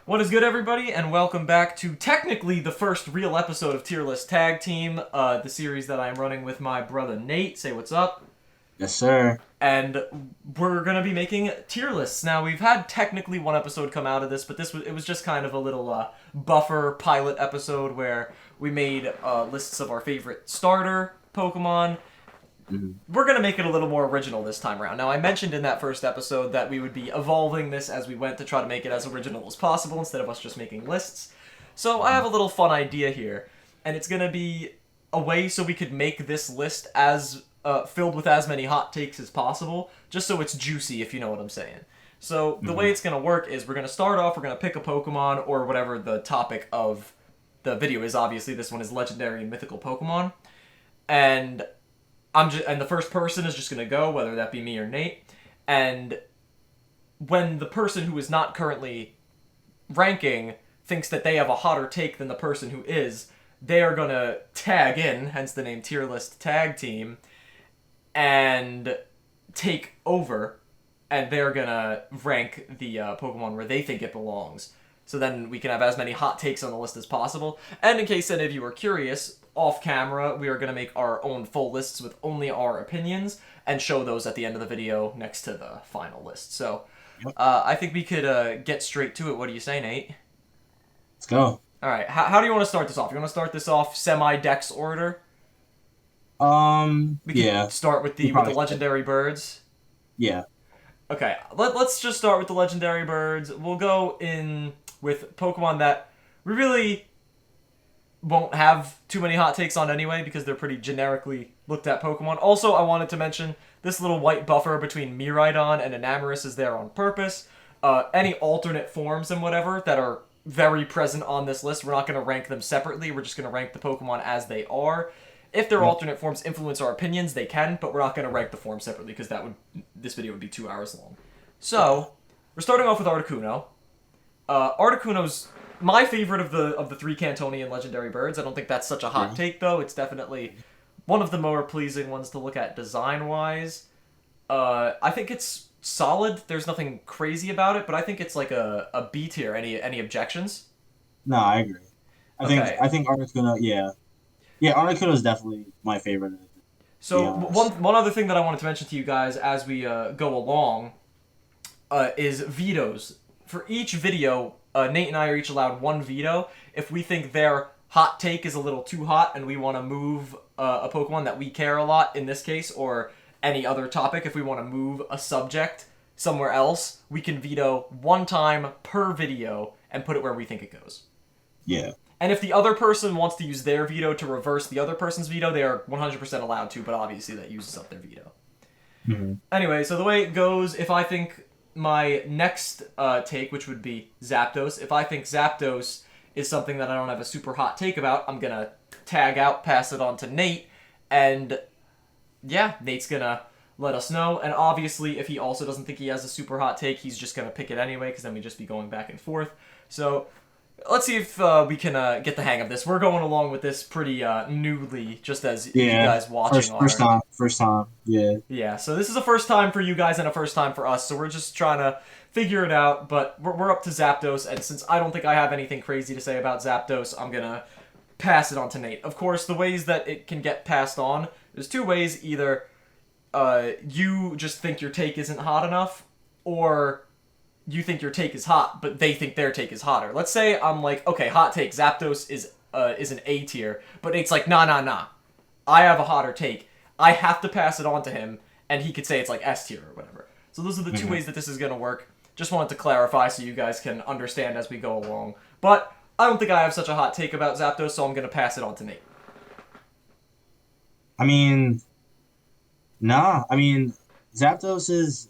What is good, everybody, and welcome back to technically the first real episode of Tier List Tag Team, the series that I'm running with my brother Nate. Say what's up. Yes, sir. And we're gonna be making tier lists. Now we've had technically one episode come out of this, but it was just kind of a little buffer pilot episode where we made lists of our favorite starter Pokemon. We're gonna make it a little more original this time around. Now I mentioned in that first episode that we would be evolving this as we went to try to make it as original as possible instead of us just making lists. So I have a little fun idea here, and it's gonna be a way so we could make this list as filled with as many hot takes as possible, just so it's juicy, if you know what I'm saying. So the way it's gonna work is we're gonna start off. We're gonna pick a Pokemon or whatever the topic of the video is. Obviously, this one is legendary and mythical Pokemon, and and the first person is just gonna go, whether that be me or Nate. And when the person who is not currently ranking thinks that they have a hotter take than the person who is, they are gonna tag in, hence the name Tier List Tag Team, and take over, and they're gonna rank the Pokemon where they think it belongs. So then we can have as many hot takes on the list as possible. And in case any of you are curious, off camera, we are going to make our own full lists with only our opinions and show those at the end of the video next to the final list. So I think we could get straight to it. What do you say, Nate? Let's go. All right. How do you want to start this off? You want to start this off semi-dex order? We yeah. can start with the legendary birds. Yeah. Okay, let's just start with the legendary birds. We'll go in with Pokemon that we really won't have too many hot takes on anyway, because they're pretty generically looked at Pokemon. Also, I wanted to mention this little white buffer between Miraidon and Enamorus is there on purpose. Any alternate forms and whatever that are very present on this list, we're not going to rank them separately. We're just going to rank the Pokemon as they are. If their alternate forms influence our opinions, they can, but we're not going to rank the forms separately because this video would be 2 hours long. So, we're starting off with Articuno. Articuno's my favorite of the three Cantonian legendary birds. I don't think that's such a hot take, though. It's definitely one of the more pleasing ones to look at design-wise. I think it's solid. There's nothing crazy about it, but I think it's like a B tier. Any objections? No, I agree. Okay. I think Articuno, yeah. Yeah, Articuno is definitely my favorite. So one other thing that I wanted to mention to you guys as we go along is vetoes. For each video, Nate and I are each allowed one veto. If we think their hot take is a little too hot and we want to move a Pokemon that we care a lot, in this case, or any other topic, if we want to move a subject somewhere else, we can veto one time per video and put it where we think it goes. Yeah. And if the other person wants to use their veto to reverse the other person's veto, they are 100% allowed to, but obviously that uses up their veto. Mm-hmm. Anyway, so the way it goes, if I think my next take, which would be Zapdos, if I think Zapdos is something that I don't have a super hot take about, I'm going to tag out, pass it on to Nate, and yeah, Nate's going to let us know. And obviously, if he also doesn't think he has a super hot take, he's just going to pick it anyway, because then we'd just be going back and forth. So let's see if we can get the hang of this. We're going along with this pretty newly, just as you guys watching are. First time, yeah. Yeah, so this is a first time for you guys and a first time for us, so we're just trying to figure it out, but we're up to Zapdos, and since I don't think I have anything crazy to say about Zapdos, I'm gonna pass it on to Nate. Of course, the ways that it can get passed on, there's two ways. Either you just think your take isn't hot enough, or you think your take is hot, but they think their take is hotter. Let's say I'm like, okay, hot take, Zapdos is an A tier, but Nate's like, nah. I have a hotter take. I have to pass it on to him, and he could say it's like S tier or whatever. So those are the two ways that this is going to work. Just wanted to clarify so you guys can understand as we go along. But I don't think I have such a hot take about Zapdos, so I'm going to pass it on to Nate. I mean, nah. I mean, Zapdos is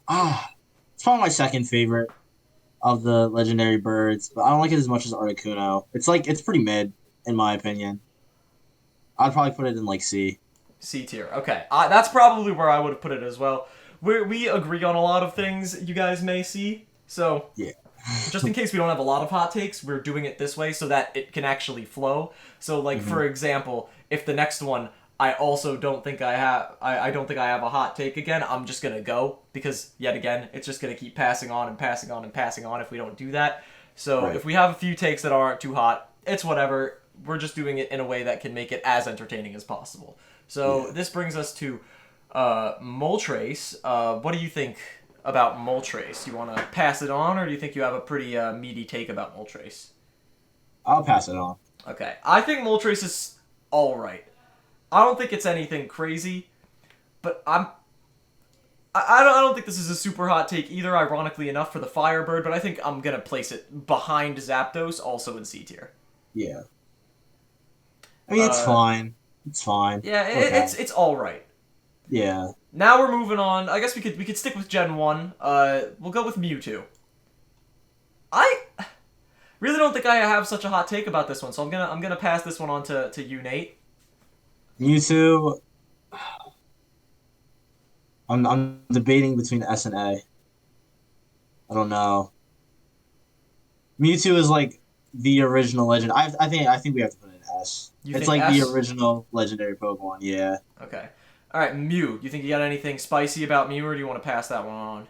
it's probably my second favorite of the legendary birds, but I don't like it as much as Articuno. It's pretty mid, in my opinion. I'd probably put it in like C. C tier. Okay. That's probably where I would have put it as well. We agree on a lot of things you guys may see. So, yeah. Just in case we don't have a lot of hot takes, we're doing it this way so that it can actually flow. So, like, for example, if the next one I also don't think I don't think I have a hot take again, I'm just going to go. Because, yet again, it's just going to keep passing on and passing on and passing on if we don't do that. So Right. if we have a few takes that aren't too hot, it's whatever. We're just doing it in a way that can make it as entertaining as possible. So Yeah. this brings us to Moltres. What do you think about Moltres? You want to pass it on, or do you think you have a pretty meaty take about Moltres? I'll pass it on. Okay, I think Moltres is all right. I don't think it's anything crazy, but I don't think this is a super hot take either. Ironically enough, for the Firebird, but I think I'm gonna place it behind Zapdos, also in C tier. Yeah. I mean, it's Uh, fine. It's fine. yeah, It's okay. it's all right. Yeah. Now we're moving on. I guess we could stick with Gen 1. We'll go with Mewtwo. I really don't think I have such a hot take about this one, so I'm gonna pass this one on to you, Nate. Mewtwo. I'm debating between S and A. I don't know. Mewtwo is like the original legend. I think we have to put it in S. You It's think like the S? original legendary Pokemon. Yeah. Okay. All right, Mew. You think you got anything spicy about Mew, or do you want to pass that one on?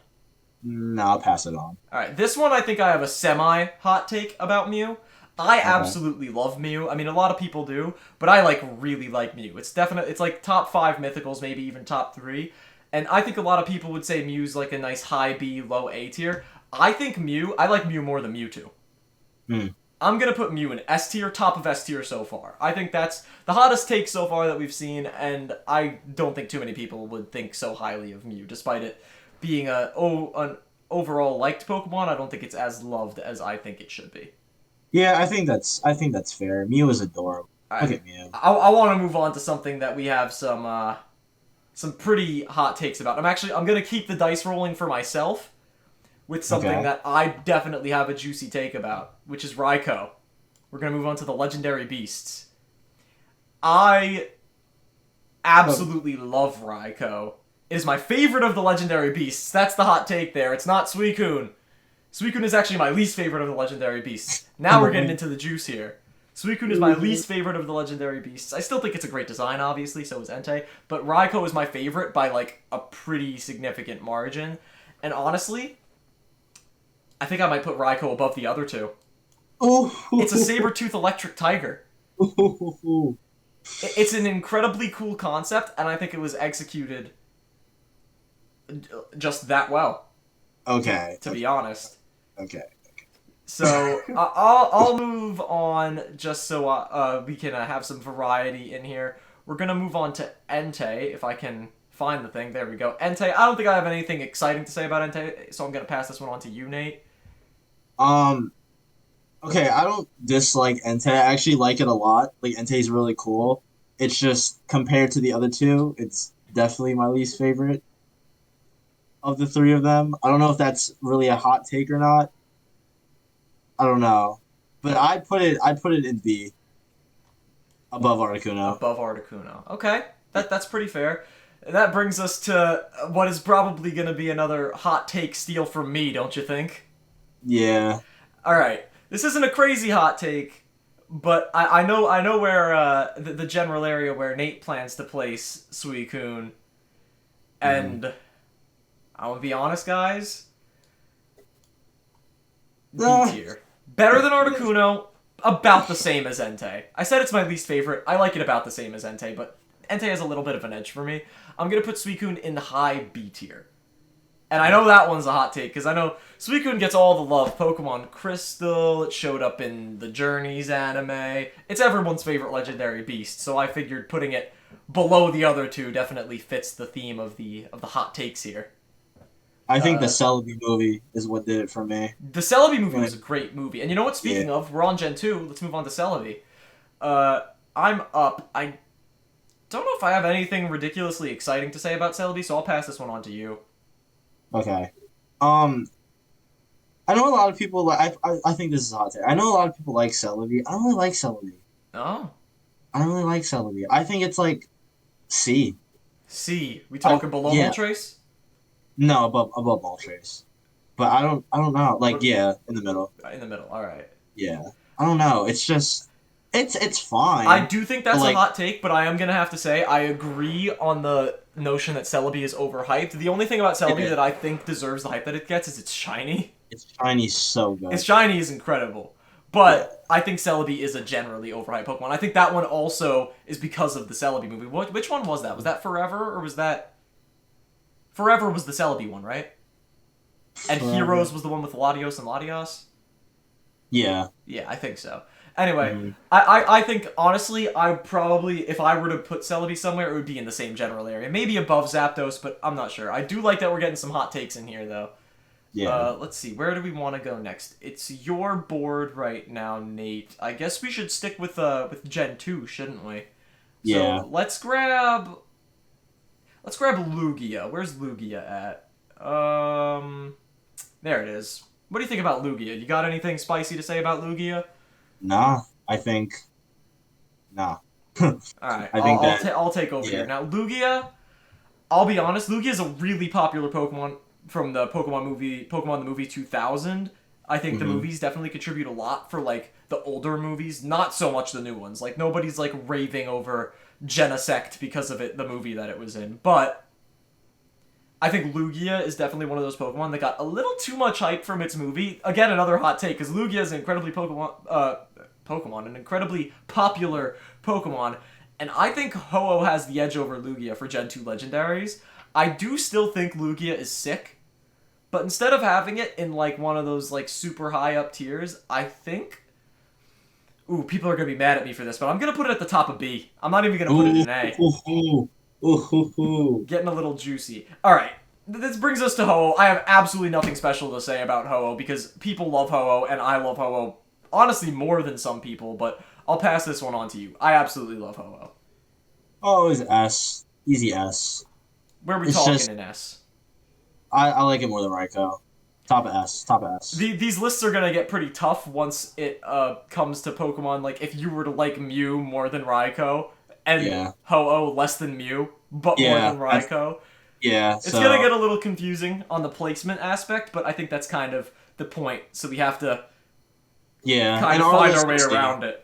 No, I'll pass it on. All right, this one I think I have a semi hot take about Mew. I Okay. absolutely love Mew. I mean, a lot of people do, but I really like Mew. It's like top 5 mythicals, maybe even top 3. And I think a lot of people would say Mew's like a nice high B, low A tier. I like Mew more than Mewtwo. Hmm. I'm gonna put Mew in S tier, top of S tier so far. I think that's the hottest take so far that we've seen, and I don't think too many people would think so highly of Mew, despite it being an overall liked Pokemon. I don't think it's as loved as I think it should be. Yeah, I think that's fair. Mew is adorable. All Look right, at Mew. I want to move on to something that we have some pretty hot takes about. I'm gonna keep the dice rolling for myself with something Okay. that I definitely have a juicy take about, which is Raikou. We're gonna move on to the legendary beasts. I Oh, absolutely love Raikou. It is my favorite of the legendary beasts. That's the hot take there. It's not Suicune. Suicune is actually my least favorite of the legendary beasts. Now we're getting annoying. into the juice here. Suicune is my least favorite of the legendary beasts. I still think it's a great design, obviously, so is Entei, but Raikou is my favorite by like a pretty significant margin. And honestly, I think I might put Raikou above the other two. It's a Oh. saber-tooth electric tiger. It's an incredibly cool concept, and I think it was executed just that well, Okay. to be honest. Okay. So I'll move on just so we can have some variety in here. We're gonna move on to Entei if I can find the thing. There we go. Entei. I don't think I have anything exciting to say about Entei, so I'm gonna pass this one on to you, Nate. Um. Okay, I don't dislike Entei. I actually like it a lot. Like Entei's really cool. It's just compared to the other two, it's definitely my least favorite of the three of them. I don't know if that's really a hot take or not. I don't know, but I'd put it in B above Articuno. Above Articuno. Okay, that's pretty fair. That brings us to what is probably gonna be another hot take steal from me, don't you think? Yeah. All right, this isn't a crazy hot take, but I know where the general area where Nate plans to place Suicune, Hmm. and I will be honest, guys. B Uh, tier, better than Articuno, about the same as Entei. I said it's my least favorite. I like it about the same as Entei, but Entei has a little bit of an edge for me. I'm gonna put Suicune in the high B tier. And I know that one's a hot take, because I know Suicune gets all the love. Pokemon Crystal, it showed up in the Journeys anime. It's everyone's favorite legendary beast, so I figured putting it below the other two definitely fits the theme of the hot takes here. I think the Uh, Celebi movie is what did it for me. the Celebi movie Like, was a great movie. And you know what, yeah. speaking of, we're on Gen 2, let's move on to Celebi. Uh, I'm up. I don't know if I have anything ridiculously exciting to say about Celebi, so I'll pass this one on to you. Okay. Um, I know a lot of people like. I think this is a hot take. I know a lot of people like Celebi. I don't really like Celebi. Oh, I don't really like Celebi. I think it's like C. C. We I talking below yeah. Moltres? No, above all trace. But I don't know. Like What, yeah, in the middle. in the middle, alright. Yeah. I don't know. It's just it's I fine. do think But that's a like hot take, but I am gonna have to say I agree on the notion that Celebi is overhyped. The only thing about it Celebi is. that I think deserves the hype that it gets is it's shiny. Its shiny so Its good. shiny is incredible. Yeah. But I think Celebi is a generally overhyped Pokemon. I think that one also is because of the Celebi movie. Which one was that? Was that Forever, or was that... Forever was the Celebi one, right? And Forever. Heroes was the one with Latios and Latios? Yeah. Yeah, I think so. Anyway, Hmm. I think, honestly, I probably, if I were to put Celebi somewhere, it would be in the same general area. Maybe above Zapdos, but I'm not sure. I do like that we're getting some hot takes in here, though. Yeah. Let's see, where do we want to go next? It's your board right now, Nate. I guess we should stick with Gen 2, shouldn't we? Yeah. So, let's grab Lugia. Where's Lugia at? There it is. What do you think about Lugia? You got anything spicy to say about Lugia? Nah. I think. Nah. All right, I think that. I'll take over here Yeah. now. Lugia, I'll be honest. Lugia is a really popular Pokemon from the Pokemon the movie 2000. I think the Hmm. movies definitely contribute a lot for like the older movies, not so much the new ones. Like nobody's like raving over Genesect because of it, the movie that it was in. But I think Lugia is definitely one of those Pokemon that got a little too much hype from its movie. Again, another hot take because Lugia is an an incredibly popular Pokemon, and I think Ho-Oh has the edge over Lugia for Gen 2 legendaries. I do still think Lugia is sick, but instead of having it in like one of those like super high up tiers, I think. Ooh, people are gonna be mad at me for this, but I'm gonna put it at the top of B. I'm not even gonna put it Ooh. in A. Ooh. Ooh. Ooh. Ooh. Getting a little juicy. All right, this brings us to Ho-Oh. I have absolutely nothing special to say about Ho-Oh because people love Ho-Oh and I love Ho-Oh honestly more than some people, but I'll pass this one on to you. I absolutely love Ho-Oh. Oh, it's S. Easy S. Where are we It's talking just in S? I like it more than Raikou. Top S. Top S. These lists are gonna get pretty tough once it comes to Pokemon. Like if you were to like Mew more than Raikou and Yeah. Ho-Oh less than Mew, but more Yeah. than Raikou, Yeah. it's gonna So get a little confusing on the placement aspect. But I think that's kind of the point. So we have to yeah. kind And of our find our list, way you'll see. around it.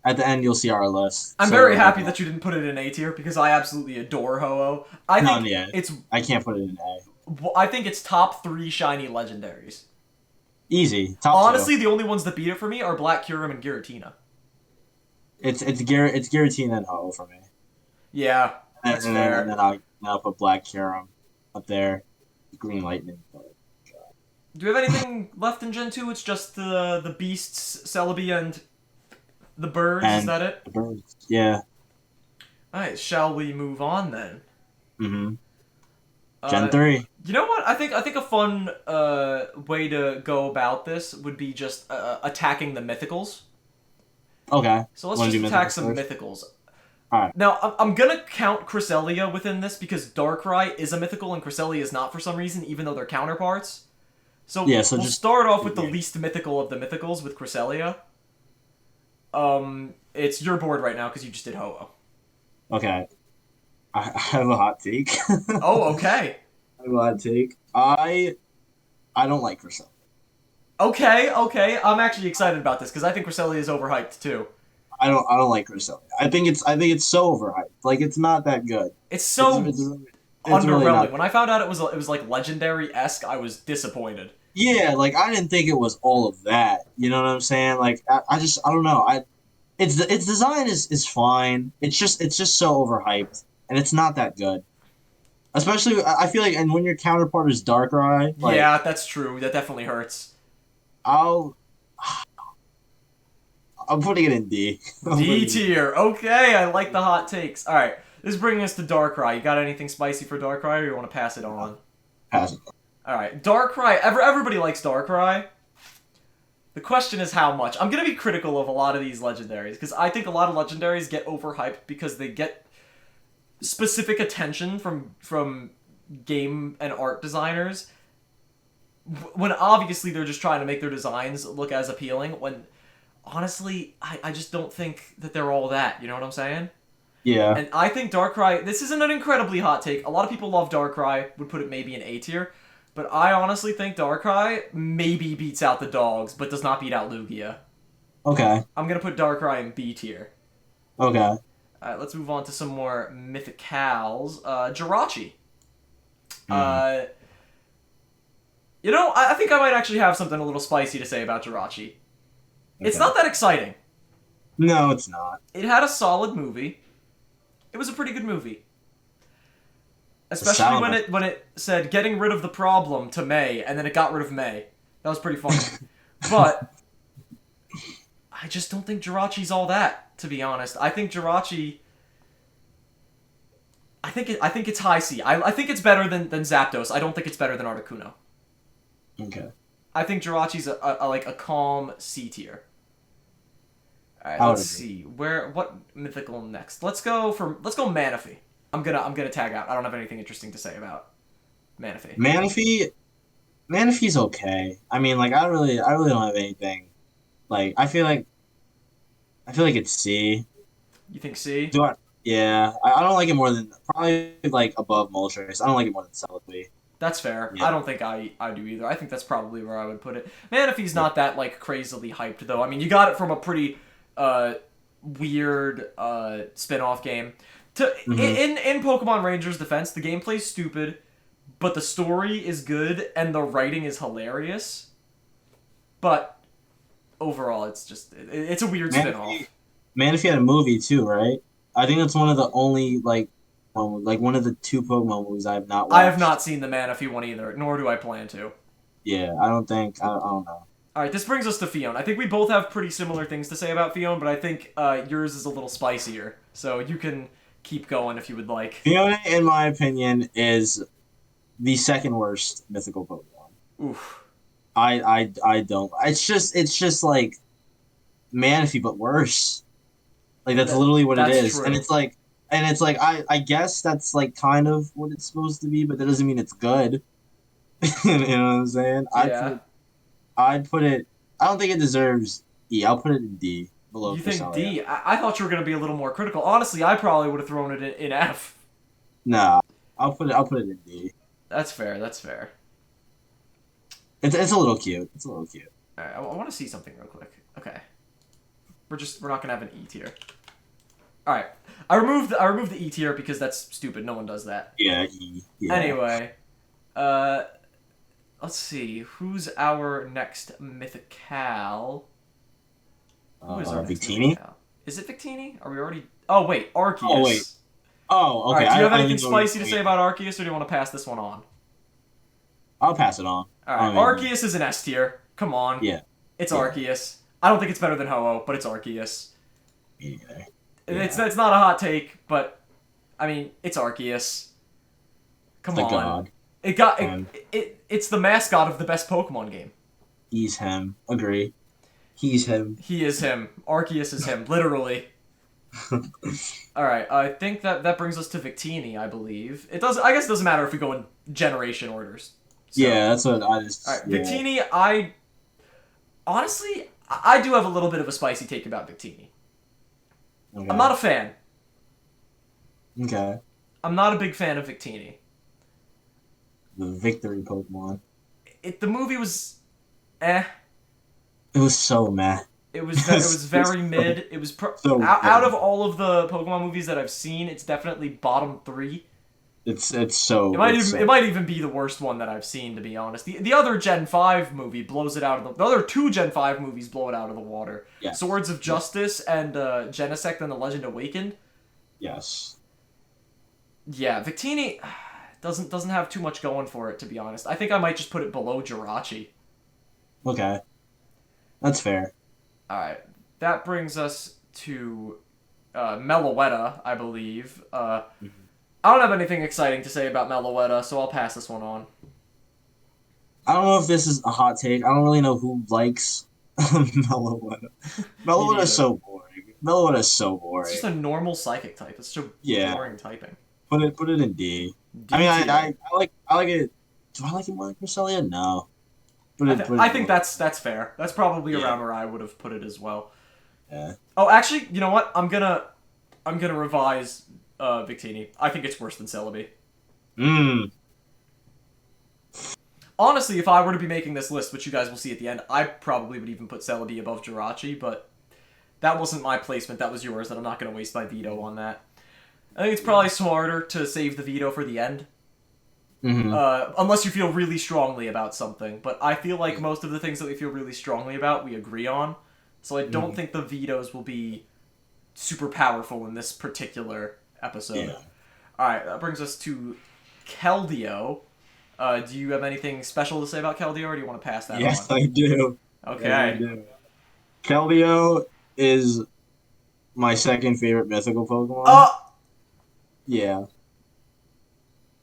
At the end, you'll see our list. I'm So very like, happy that you didn't put it in A tier because I absolutely adore Ho-Oh. no, yeah. It's I can't put it in A. I think it's top 3 shiny legendaries. Easy. Top two. Honestly, the only ones that beat it for me are Black Kyurem and Giratina. It's Giratina and Ho for me. Yeah, that's And fair. then I'll put Black Kyurem up there. Green Lightning. Do we have anything left in Gen 2? It's just the beasts, Celebi, and the birds. Is And that it? the birds. Yeah. Alright, shall we move on then? Mm-hmm. Gen Uh, 3. you know what? I think a fun way to go about this would be just attacking the mythicals. Okay. So let's Want to just do attack mythicals some first? mythicals. Alright. Now, I'm gonna count Cresselia within this because Darkrai is a mythical and Cresselia is not for some reason, even though they're counterparts. So Yeah, so we'll just. start off with the Yeah. least mythical of the mythicals with Cresselia. It's your board right now because you just did Ho-Oh. Okay. I have a hot take. Oh, okay. I have a hot take. I don't like Cresselia. Okay. I'm actually excited about this because I think Cresselia is overhyped too. I don't like Cresselia. I think it's so overhyped. Like it's not that good. It's It's so it's it's really underwhelming. not. When I found out it was like legendary esque, I was disappointed. Yeah, like I didn't think it was all of that. You know what I'm saying? Like I don't know. Its design is fine. It's just so overhyped and it's not that good. Especially I feel like and when your counterpart is Darkrai, like Yeah, that's true. That definitely hurts. I'll I'm putting it in D. I'm D putting it in D. tier. Okay, I like the hot takes. All right, this is bringing us to Darkrai. You got anything spicy for Darkrai, or you want to pass it on? Pass it. All right, Darkrai. Everybody likes Darkrai. The question is how much. I'm gonna be critical of a lot of these legendaries because I think a lot of legendaries get overhyped because they get specific attention from game and art designers when obviously they're just trying to make their designs look as appealing. When honestly, I just don't think that they're all that. You know what I'm saying? Yeah. And I think Darkrai, this isn't an incredibly hot take. A lot of people love Darkrai, would put it maybe in A tier. But I honestly think Darkrai maybe beats out the dogs, but does not beat out Lugia. Okay. I'm going to put Darkrai in B tier. Okay. Alright, let's move on to some more Mythicals. Jirachi. Mm. Uh, You know, I think I might actually have something a little spicy to say about Jirachi. It's Okay. not that exciting. No, it's not. It had a solid movie. It was a pretty good movie. The Especially sound. when it said getting rid of the problem to May, and then it got rid of May. That was pretty funny. But I just don't think Jirachi's all that, to be honest. I think Jirachi. I think it's high C. I think it's better than Zapdos. I don't think it's better than Articuno. Okay. I think Jirachi's like a calm C tier. All right, I would let's agree. see what mythical next. Let's go Manaphy. I'm gonna tag out. I don't have anything interesting to say about Manaphy. Manaphy, Manaphy's okay. I mean, like, I really don't have anything. Like, I feel like it's C. You think C? Do I? Yeah, I don't like it more than probably like above Moltres. I don't like it more than Celebi. That's fair. Yeah, I don't think I do either. I think that's probably where I would put it. Manaphy's yeah. not that like crazily hyped though. I mean, you got it from a pretty uh, weird spin-off game. Hmm. In Pokemon Rangers' defense, the gameplay's stupid, but the story is good and the writing is hilarious. But overall, it's a weird Manaphy, spin-off. Manaphy had a movie too, right? I think that's one of the only like one of the two Pokemon movies I have not I have watched. not seen the Manaphy one either, nor do I plan to. Yeah, I don't know. All right, this brings us to Fion. I think we both have pretty similar things to say about Fion, but I think yours is a little spicier. So you can keep going if you would like. Fiona, in my opinion, is the second worst mythical Pokemon. Oof. I don't. It's just like Manaphy, but worse. Like that's literally what it That's is, true. and it's like I guess that's like kind of what it's supposed to be, but that doesn't mean it's good. You know what I'm saying? Yeah. I'd put it. I don't think it deserves E. I'll put it in D below You think Cresselia. D? I thought you were going to be a little more critical. Honestly, I probably would have thrown it in F. Nah, I'll put it in D. That's fair. That's fair. It's a little cute. It's a little cute. All right, I want to see something real quick. Okay. We're not going to have an E tier. All right. I removed the E tier because that's stupid. No one does that. Yeah, E. Yeah. Anyway, uh let's see. Who's our next mythical? Who is our next Victini. mythical? Is it Victini? Are we already? Oh wait, Oh wait. Arceus. Oh, All okay. right. Do you have I anything didn't know. spicy to say about Arceus, or do you want to pass this one on? I'll pass it on. All I right. mean, Arceus is an S tier. Come on. yeah, It's yeah. Arceus. I don't think it's better than Ho-Oh, but it's Arceus. Me neither. It's not a hot take, but I mean it's Arceus. Come The on. god. It got Him. it's the mascot of the best Pokemon game. He's him. Agree. He's him. He is him. Arceus is him, literally. All right, I think that brings us to Victini, I believe. It does. I guess it doesn't matter if we go in generation orders. So, Yeah, that's what I just. all right, Yeah. Victini. I honestly, I do have a little bit of a spicy take about Victini. Okay. I'm not a fan. Okay. I'm not a big fan of Victini. The victory Pokemon. The movie was, eh. It was so meh. It was very mid. It was So out mid. of all of the Pokemon movies that I've seen, it's definitely bottom 3. It's so. It might even be the worst one that I've seen, to be honest. The other Gen 5 movie blows it out of the other two Gen 5 movies blow it out of the water. Yes. Swords of Justice and Genesect and the Legend Awakened. Yes. Yeah, Victini doesn't have too much going for it, to be honest. I think I might just put it below Jirachi. Okay. That's fair. Alright, that brings us to Meloetta, I believe. Mhm. I don't have anything exciting to say about Meloetta, so I'll pass this one on. I don't know if this is a hot take. I don't really know who likes Meloetta. Me Meloetta is neither. so boring. Meloetta is so It's just boring. a normal psychic type. It's so Yeah. boring typing. Put it in D. I D mean, tier. I like it. Do I like it more than Cresselia? No. Put it I think below. that's fair. That's probably Yeah. around where I would have put it as well. Yeah. Oh, actually, you know what? I'm gonna revise Victini. I think it's worse than Celebi. Mmm. Honestly, if I were to be making this list, which you guys will see at the end, I probably would even put Celebi above Jirachi, but that wasn't my placement. That was yours, and I'm not gonna waste my veto on that. I think it's probably smarter to save the veto for the end. Mm-hmm. Unless you feel really strongly about something. But I feel like most of the things that we feel really strongly about, we agree on. So I don't Mm-hmm. think the vetoes will be super powerful in this particular episode. Yeah. Alright, that brings us to Keldeo. Do you have anything special to say about Keldeo, or do you want to pass that on? Yes, I do. Yes, I Okay. do. Keldeo is my second favorite mythical Pokemon. Uh, Yeah,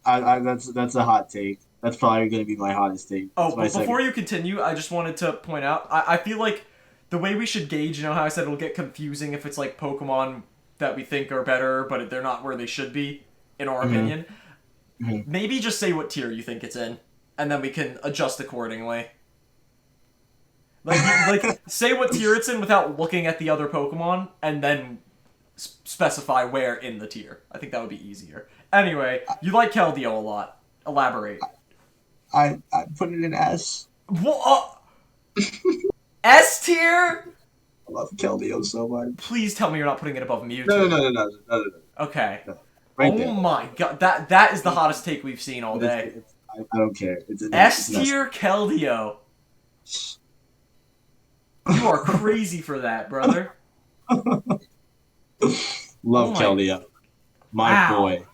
that's a hot take. That's probably gonna be my hottest take. oh, It's my but before second. you continue, I just wanted to point out, I feel like the way we should gauge, you know how I said it'll get confusing if it's like Pokemon that we think are better, but they're not where they should be, in our Mm-hmm. opinion. Mm-hmm. Maybe just say what tier you think it's in, and then we can adjust accordingly. Like say what tier it's in without looking at the other Pokemon, and then specify where in the tier. I think that would be easier. Anyway, you like Keldeo a lot. Elaborate. I put it in S. What? S tier? I love Keldeo so much. Please tell me you're not putting it above No, Mewtwo. no, no, no, no, no, no, no. Okay. No. Right Oh there. my god, that is the hottest take we've seen all day. I don't care. It's an S it's an tier Keldeo. You are crazy for that, brother. Love Oh my- Keldeo. My Wow. boy.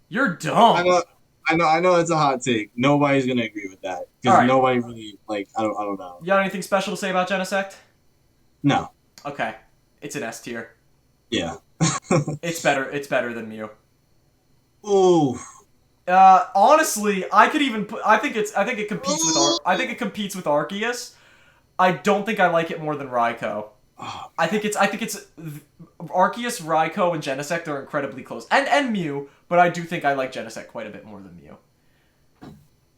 You're dumb. I know it's a hot take. Nobody's gonna agree with that. Because Alright. nobody really I don't know. You got anything special to say about Genesect? No. Okay. It's an S tier. Yeah. It's better than Mew. Ooh. Honestly, I could even put. I think it competes with I think it competes with Arceus. I don't think I like it more than Raikou. Oh, I think it's Arceus, Raikou, and Genesect are incredibly close, and Mew. But I do think I like Genesect quite a bit more than Mew.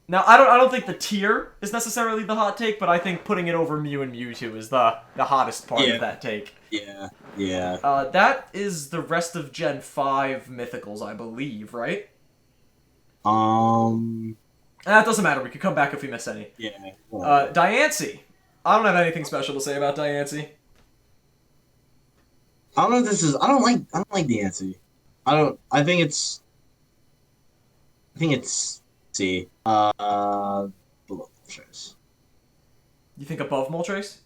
Now I don't think the tier is necessarily the hot take, but I think putting it over Mew and Mewtwo is the hottest part Yeah. of that take. yeah. Yeah. That is the rest of Gen 5 Mythicals, I believe, right? That doesn't matter. We could come back if we miss any. Yeah. Diancie. I don't have anything special to say about Diancie. I don't know if this is. I don't like the answer. I think it's. C. Below Moltres. You think above Moltres?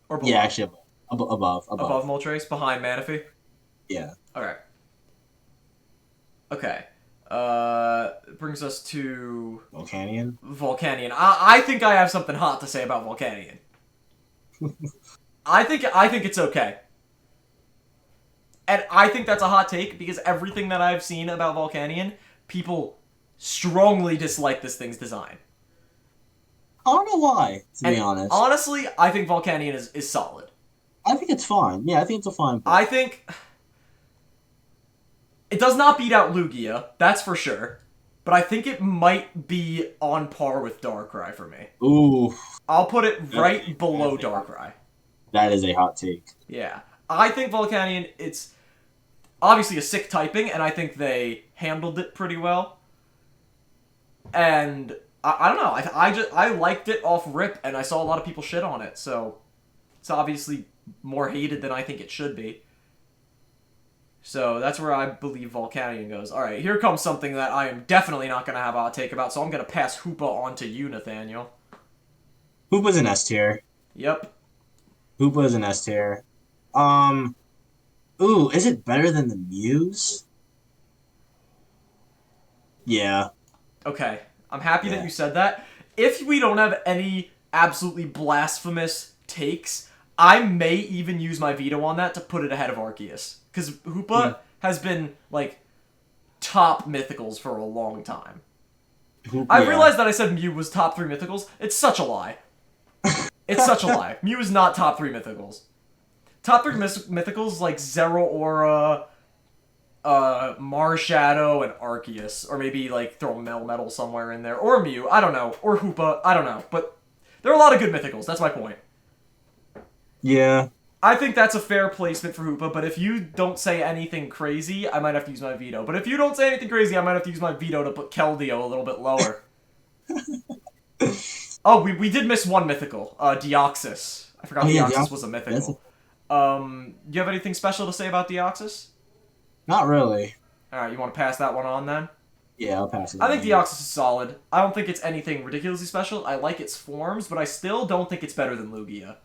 Or below? Yeah, actually above. Above Moltres? Behind Manaphy? Yeah. Okay. Okay. Brings us to Volcanion. Volcanion. I think I have something hot to say about Volcanion. I think it's okay. And I think that's a hot take because everything that I've seen about Volcanion, people strongly dislike this thing's design. I don't know why, to be And honest. honestly, I think Volcanion is solid. I think it's fine. Yeah, I think it's a fine pick. I think it does not beat out Lugia, that's for sure. But I think it might be on par with Darkrai for me. Ooh, I'll put it right That's- below that's a- Darkrai. that is a hot take. Yeah. I think Volcanion, it's obviously a sick typing, and I think they handled it pretty well. And I don't know, I liked it off rip, and I saw a lot of people shit on it, so it's obviously more hated than I think it should be. So that's where I believe Volcanion goes. Alright, here comes something that I am definitely not going to have a hot take about, so I'm going to pass Hoopa on to you, Nathaniel. Hoopa's an S tier. Yep. Hoopa's an S tier. Ooh, is it better than the Muse? Yeah. Okay. I'm happy that Yeah. you said that. If we don't have any absolutely blasphemous takes, I may even use my veto on that to put it ahead of Arceus. Because Hoopa has been, like, top mythicals for a long time. I realized that I said Mew was top 3 mythicals. It's such a lie. It's such a lie. Mew is not top 3 mythicals. Top 3 mythicals like Zeraora, Marshadow, and Arceus. Or maybe, like, throw Melmetal somewhere in there. Or Mew. I don't know. Or Hoopa. I don't know. But there are a lot of good mythicals. That's my point. Yeah. I think that's a fair placement for Hoopa, but if you don't say anything crazy, I might have to use my veto. But if you don't say anything crazy, I might have to use my veto to put Keldeo a little bit lower. Oh, we did miss one mythical. Deoxys. I forgot Deoxys was a mythical. Do you have anything special to say about Deoxys? Not really. Alright, you want to pass that one on then? Yeah, I'll pass it I on think to you. Deoxys is solid. I don't think it's anything ridiculously special. I like its forms, but I still don't think it's better than Lugia.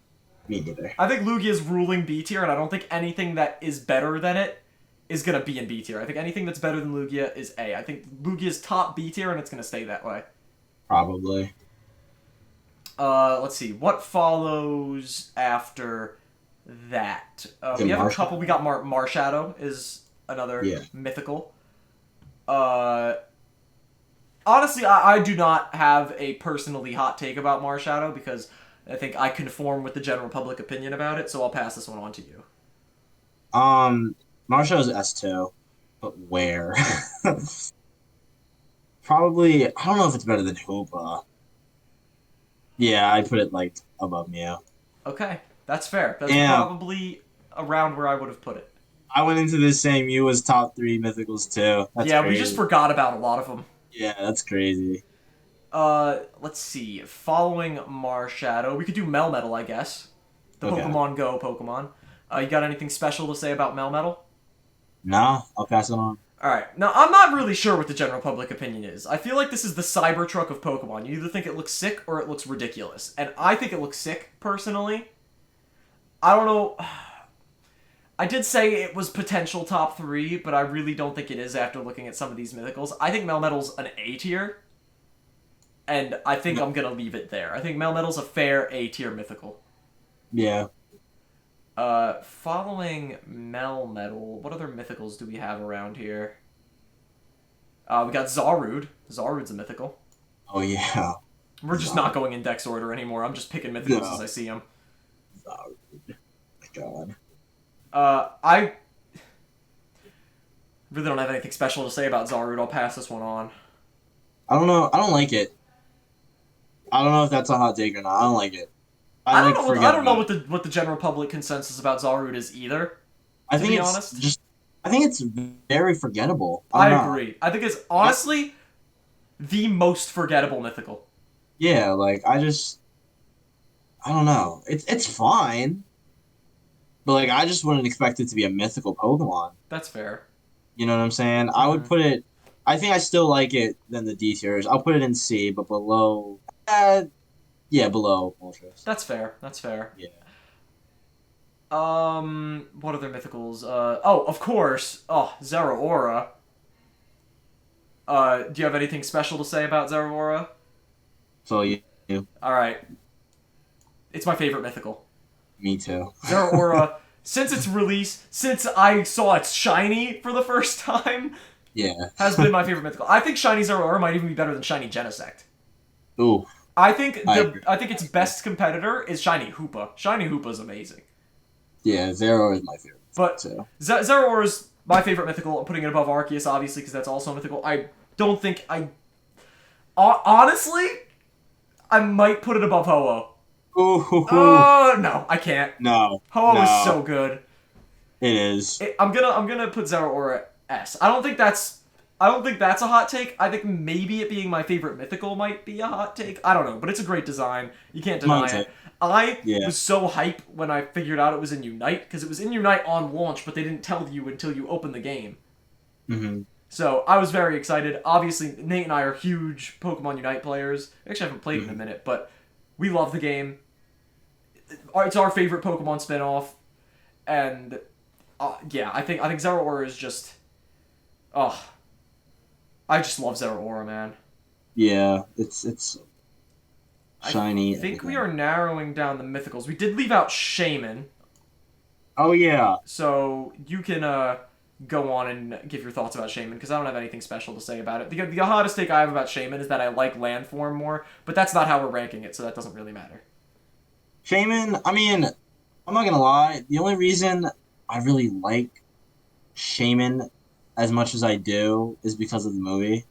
Me neither. I think Lugia is ruling B tier, and I don't think anything that is better than it is gonna be in B tier. I think anything that's better than Lugia is A. I think Lugia's top B tier, and it's gonna stay that way. Probably. Let's see. What follows after that? Is it We have a couple. We Marshadow? got Marshadow is another Yeah. mythical. Uh, Honestly, I do not have a personally hot take about Marshadow because I think I conform with the general public opinion about it, so I'll pass this one on to you. Marshall's S2, but where? Probably. I don't know if it's better than Hoopa. Yeah, I put it like above Mew. Okay, that's fair. That's Damn, probably around where I would have put it. I went into this saying Mew was top three mythicals too. That's Yeah, we just crazy. forgot about a lot of them. Yeah, that's crazy. Let's see. Following Marshadow, we could do Melmetal, I guess. The Okay. Pokemon Go Pokemon. You got anything special to say about Melmetal? No, I'll pass it on. Alright, now I'm not really sure what the general public opinion is. I feel like this is the Cybertruck of Pokemon. You either think it looks sick or it looks ridiculous. And I think it looks sick, personally. I don't know. I did say it was potential top 3, but I really don't think it is after looking at some of these mythicals. I think Melmetal's an A tier, and I think I'm gonna leave it there. I think Melmetal's a fair A tier mythical. Yeah. Following Melmetal, what other mythicals do we have around here? We got Zarude. Zarude's a mythical. Oh yeah. We're just not going index order anymore. I'm just picking mythicals No. as I see them. Oh, my God. I really don't have anything special to say about Zarude. I'll pass this one on. I don't know. I don't like it. I don't know if that's a hot take or not. I don't like it. I I don't like know. I forget don't know about it. what the general public consensus about Zarude is either. I To think be it's honest, just. I think it's very forgettable. I I don't know. agree. I think it's honestly the most forgettable mythical. Yeah, like I just. I don't know. It's fine, but like I just wouldn't expect it to be a mythical Pokemon. That's fair. You know what I'm saying? I would Hmm. put it. I think I still like it than the D tiers. I'll put it in C, but below. Yeah, below Ultras. That's fair. That's fair. Yeah. What other mythicals? Oh, of course. Oh, Zeraora. Do you have anything special to say about Zeraora? So you, All right, it's my favorite mythical. me too. Zeraora, since its release, since I saw its shiny for the first time, Yeah. has been my favorite mythical. I think shiny Zeraora might even be better than shiny Genesect. Ooh, I agree. I think its best competitor is shiny Hoopa. Shiny Hoopa is amazing. Yeah, Zero is my favorite But too. Zeraora is my favorite mythical. I'm putting it above Arceus, obviously, because that's also a mythical. I don't think I... Honestly, I might put it above Ho-Oh. Ooh, No, I can't. no, Ho-Oh is no, so good. it is. I'm gonna put Zeraora S. I don't think that's a hot take. I think maybe it being my favorite mythical might be a hot take. I don't know, but it's a great design. You can't deny Mine's it. it. I Yeah. was so hype when I figured out it was in Unite, because it was in Unite on launch, but they didn't tell you until you open the game. Mm-hmm. So I was very excited. Obviously, Nate and I are huge Pokemon Unite players. Actually, I haven't played in a minute, but we love the game. It's our favorite Pokemon spinoff, and yeah, I think Zeraora is just, oh, I just love Zeraora, man. Yeah, it's shiny. I think we everything. are narrowing down the mythicals. We did leave out Shaman, Oh yeah. so you can go on and give your thoughts about Shaman, because I don't have anything special to say about it. The hottest take I have about Shaman is that I like Landform more, but that's not how we're ranking it, so that doesn't really matter. Shaman. I mean, I'm not gonna lie. The only reason I really like Shaman as much as I do is because of the movie.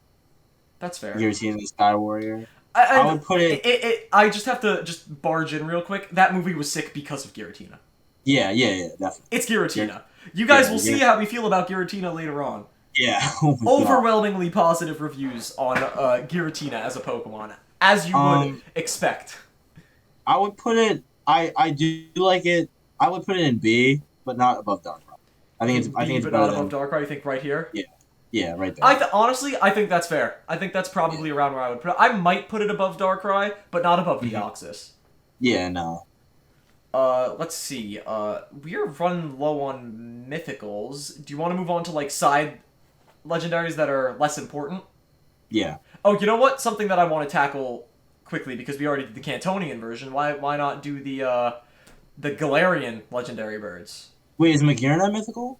That's fair. You ever seen the Sky Warrior? I And would put it. I just have to just barge in real quick. That movie was sick because of Giratina. Yeah, yeah, yeah, definitely. It's Giratina. You guys Yeah, will see how we feel about Giratina later on. Yeah. Oh my God. Overwhelmingly positive reviews on Giratina as a Pokemon, as you would expect. I would put it. I do like it. I would put it in B, but not above Darkrai. I think it's B, better but not above than. Darkrai. You think right here? Yeah. Yeah, right there. Honestly, I think that's fair. I think that's probably Yeah. around where I would put it. I might put it above Darkrai, but not above Mhm. Deoxys. Yeah, no. Let's see. We're running low on mythicals. Do you want to move on to like side legendaries that are less important? Yeah. Oh, you know what? Something that I want to tackle quickly because we already did the Cantonian version. Why not do the Galarian legendary birds? Wait, is Magearna mythical?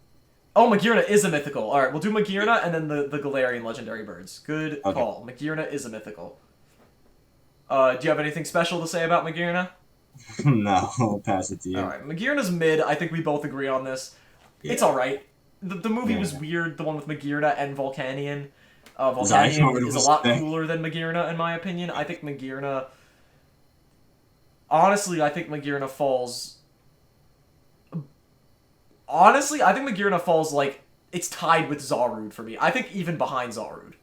Oh, Magearna is a mythical. All right, we'll do Magearna and then the Galarian legendary birds. Good Okay. call. Magearna is a mythical. Do you have anything special to say about Magearna? No, I'll pass it to All you. right, Magearna's mid. I think we both agree on this. It's Yeah. all right. The movie was Yeah. weird. The one with Magearna and Volcanion. Volcanion Zygarde is a was lot sick. cooler than Magearna in my opinion. I think Magearna. Honestly, I think Magearna falls. Honestly, I think Magearna falls like it's tied with Zarude for me. I think even behind Zarude.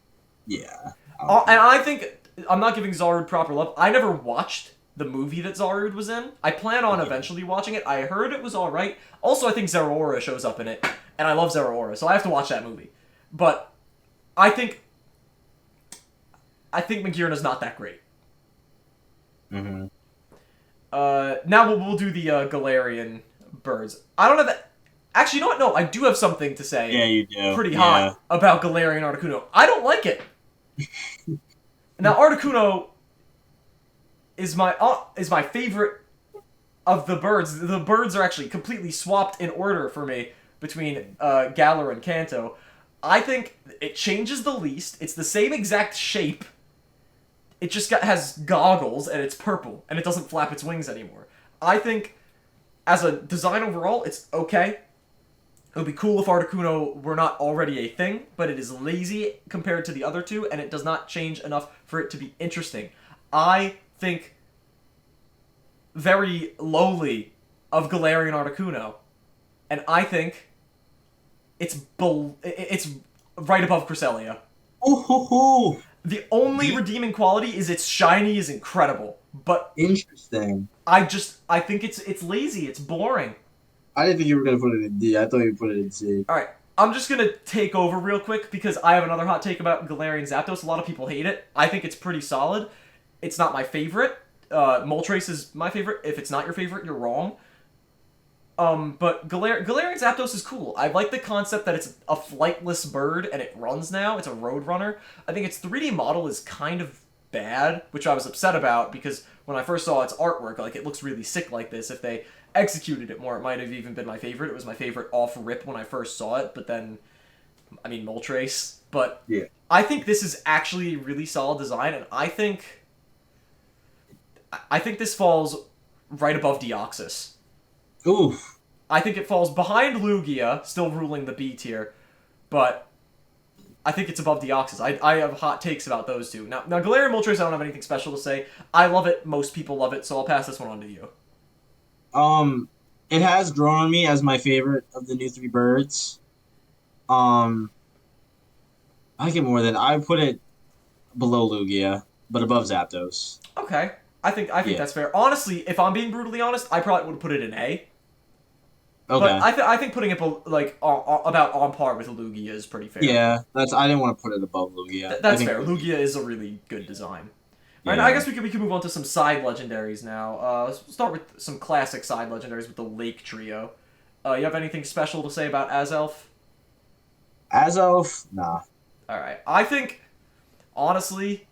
Yeah. And I think I'm not giving Zarude proper love. I never watched the movie that Zarude was in. I plan on Yeah. eventually watching it. I heard it was all right. Also, I think Zeraora shows up in it, and I love Zeraora, so I have to watch that movie. But I think Magearna's not that great. Mm-hmm. Now we'll do the Galarian birds. I don't have that. Actually, you know what? No, I do have something to say. Yeah, you do. Pretty Yeah. hot about Galarian Articuno. I don't like it. Now Articuno is my favorite of the birds. The birds are actually completely swapped in order for me between Galar and Kanto. I think it changes the least. It's the same exact shape. It just has goggles and it's purple and it doesn't flap its wings anymore. I think as a design overall, it's okay. It would be cool if Articuno were not already a thing, but it is lazy compared to the other two, and it does not change enough for it to be interesting. I think very lowly of Galarian Articuno, and I think it's right above Cresselia. Oh, ho, ho. The only redeeming quality is its shiny is incredible, but Interesting. I think it's lazy, it's boring. I didn't think you were gonna put it in D. I thought you put it in C. All right, I'm just gonna take over real quick because I have another hot take about Galarian Zapdos. A lot of people hate it. I think it's pretty solid. It's not my favorite. Moltres is my favorite. If it's not your favorite, you're wrong. But Galarian Zapdos is cool. I like the concept that it's a flightless bird and it runs now. It's a road runner. I think its 3D model is kind of bad, which I was upset about because when I first saw its artwork, like it looks really sick like this. If they executed it more, it might have even been my favorite. It was my favorite off rip when I first saw it, but then, I mean, Moltres. But Yeah. I think this is actually a really solid design, and I think this falls right above Deoxys. Oof. I think it falls behind Lugia, still ruling the B tier, but I think it's above Deoxys. I have hot takes about those two. Now Galarian Moltres, I don't have anything special to say. I love it. Most people love it, so I'll pass this one on to you. It has grown on me as my favorite of the new three birds. I like it more than I put it below Lugia, but above Zapdos. Okay. I think Yeah. that's fair. Honestly, if I'm being brutally honest, I probably would put it in A. Okay. But I think putting it about on par with Lugia is pretty fair. Yeah, I didn't want to put it above Lugia. That's fair. Lugia is a really good design. Yeah. Alright, I guess we can move on to some side legendaries now. Let's start with some classic side legendaries with the Lake Trio. You have anything special to say about Azelf? Azelf, nah. Alright, I think, honestly,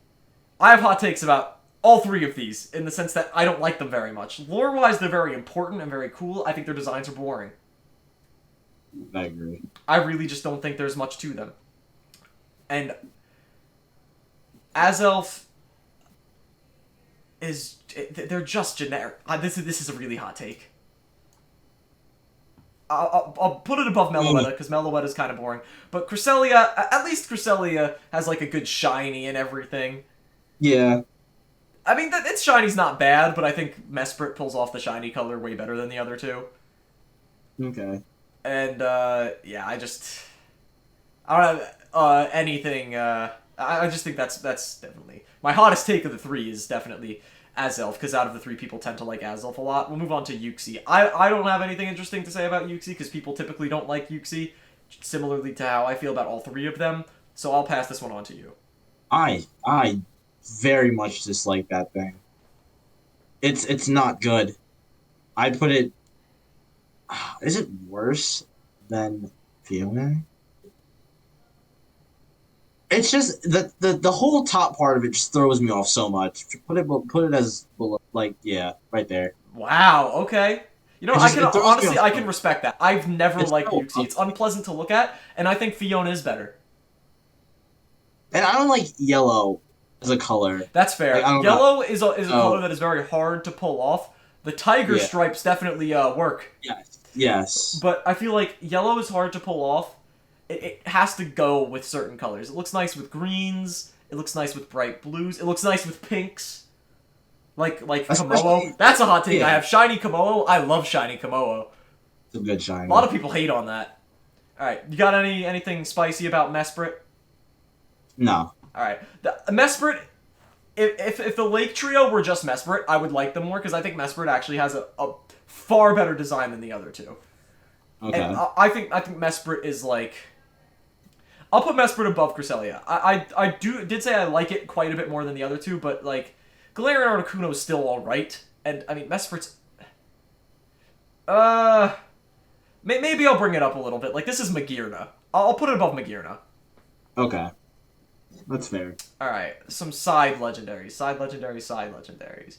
I have hot takes about all three of these, in the sense that I don't like them very much. Lore-wise, they're very important and very cool. I think their designs are boring. I agree. I really just don't think there's much to them. And Azelf they're just generic. This is a really hot take. I'll put it above Meloetta, because Meloetta is kind of boring. But Cresselia, at least Cresselia has like a good shiny and everything. Yeah. I mean, its shiny's not bad, but I think Mesprit pulls off the shiny color way better than the other two. Okay. And, yeah, I don't have anything. I just think that's definitely... My hottest take of the three is definitely Azelf, because out of the three, people tend to like Azelf a lot. We'll move on to Yuxi. I don't have anything interesting to say about Yuxi, because people typically don't like Yuxi. similarly to how I feel about all three of them. So I'll pass this one on to you. I very much dislike that thing. It's not good. I put it. Is it worse than Fiona? It's just the whole top part of it just throws me off so much. Put it as below, like yeah, right there. Wow. Okay. You know, I can It throws me honestly, off I so can much. respect that. I've never It's liked so Uxie. It's ugly. unpleasant to look at, and I think Fiona is better. And I don't like yellow as a color. That's Like fair. I don't know. Yellow is a color Oh that is very hard to pull off. The tiger yeah, stripes definitely work, yes. but I feel like yellow is hard to pull off. It has to go with certain colors. It looks nice with greens. It looks nice with bright blues. It looks nice with pinks. Like Komodo. Especially That's a hot take. I yeah, have shiny Komodo. I love shiny Komodo. it's a good A lot of shiny. people hate on that. All right, you got anything spicy about Mesprit? No. All right, the Mesprit. If the Lake Trio were just Mesprit, I would like them more because I think Mesprit actually has a far better design than the other two. And Okay. I think Mesprit is like. I'll put Mesprit above Cresselia. I did say I like it quite a bit more than the other two, but like Galarian Articuno is still all right, and I mean Mesprit's. Uh, maybe I'll bring it up a little bit. Like this is Magearna. I'll put it above Magearna. Okay. That's fair. All right, some side legendaries, side legendaries, side legendaries.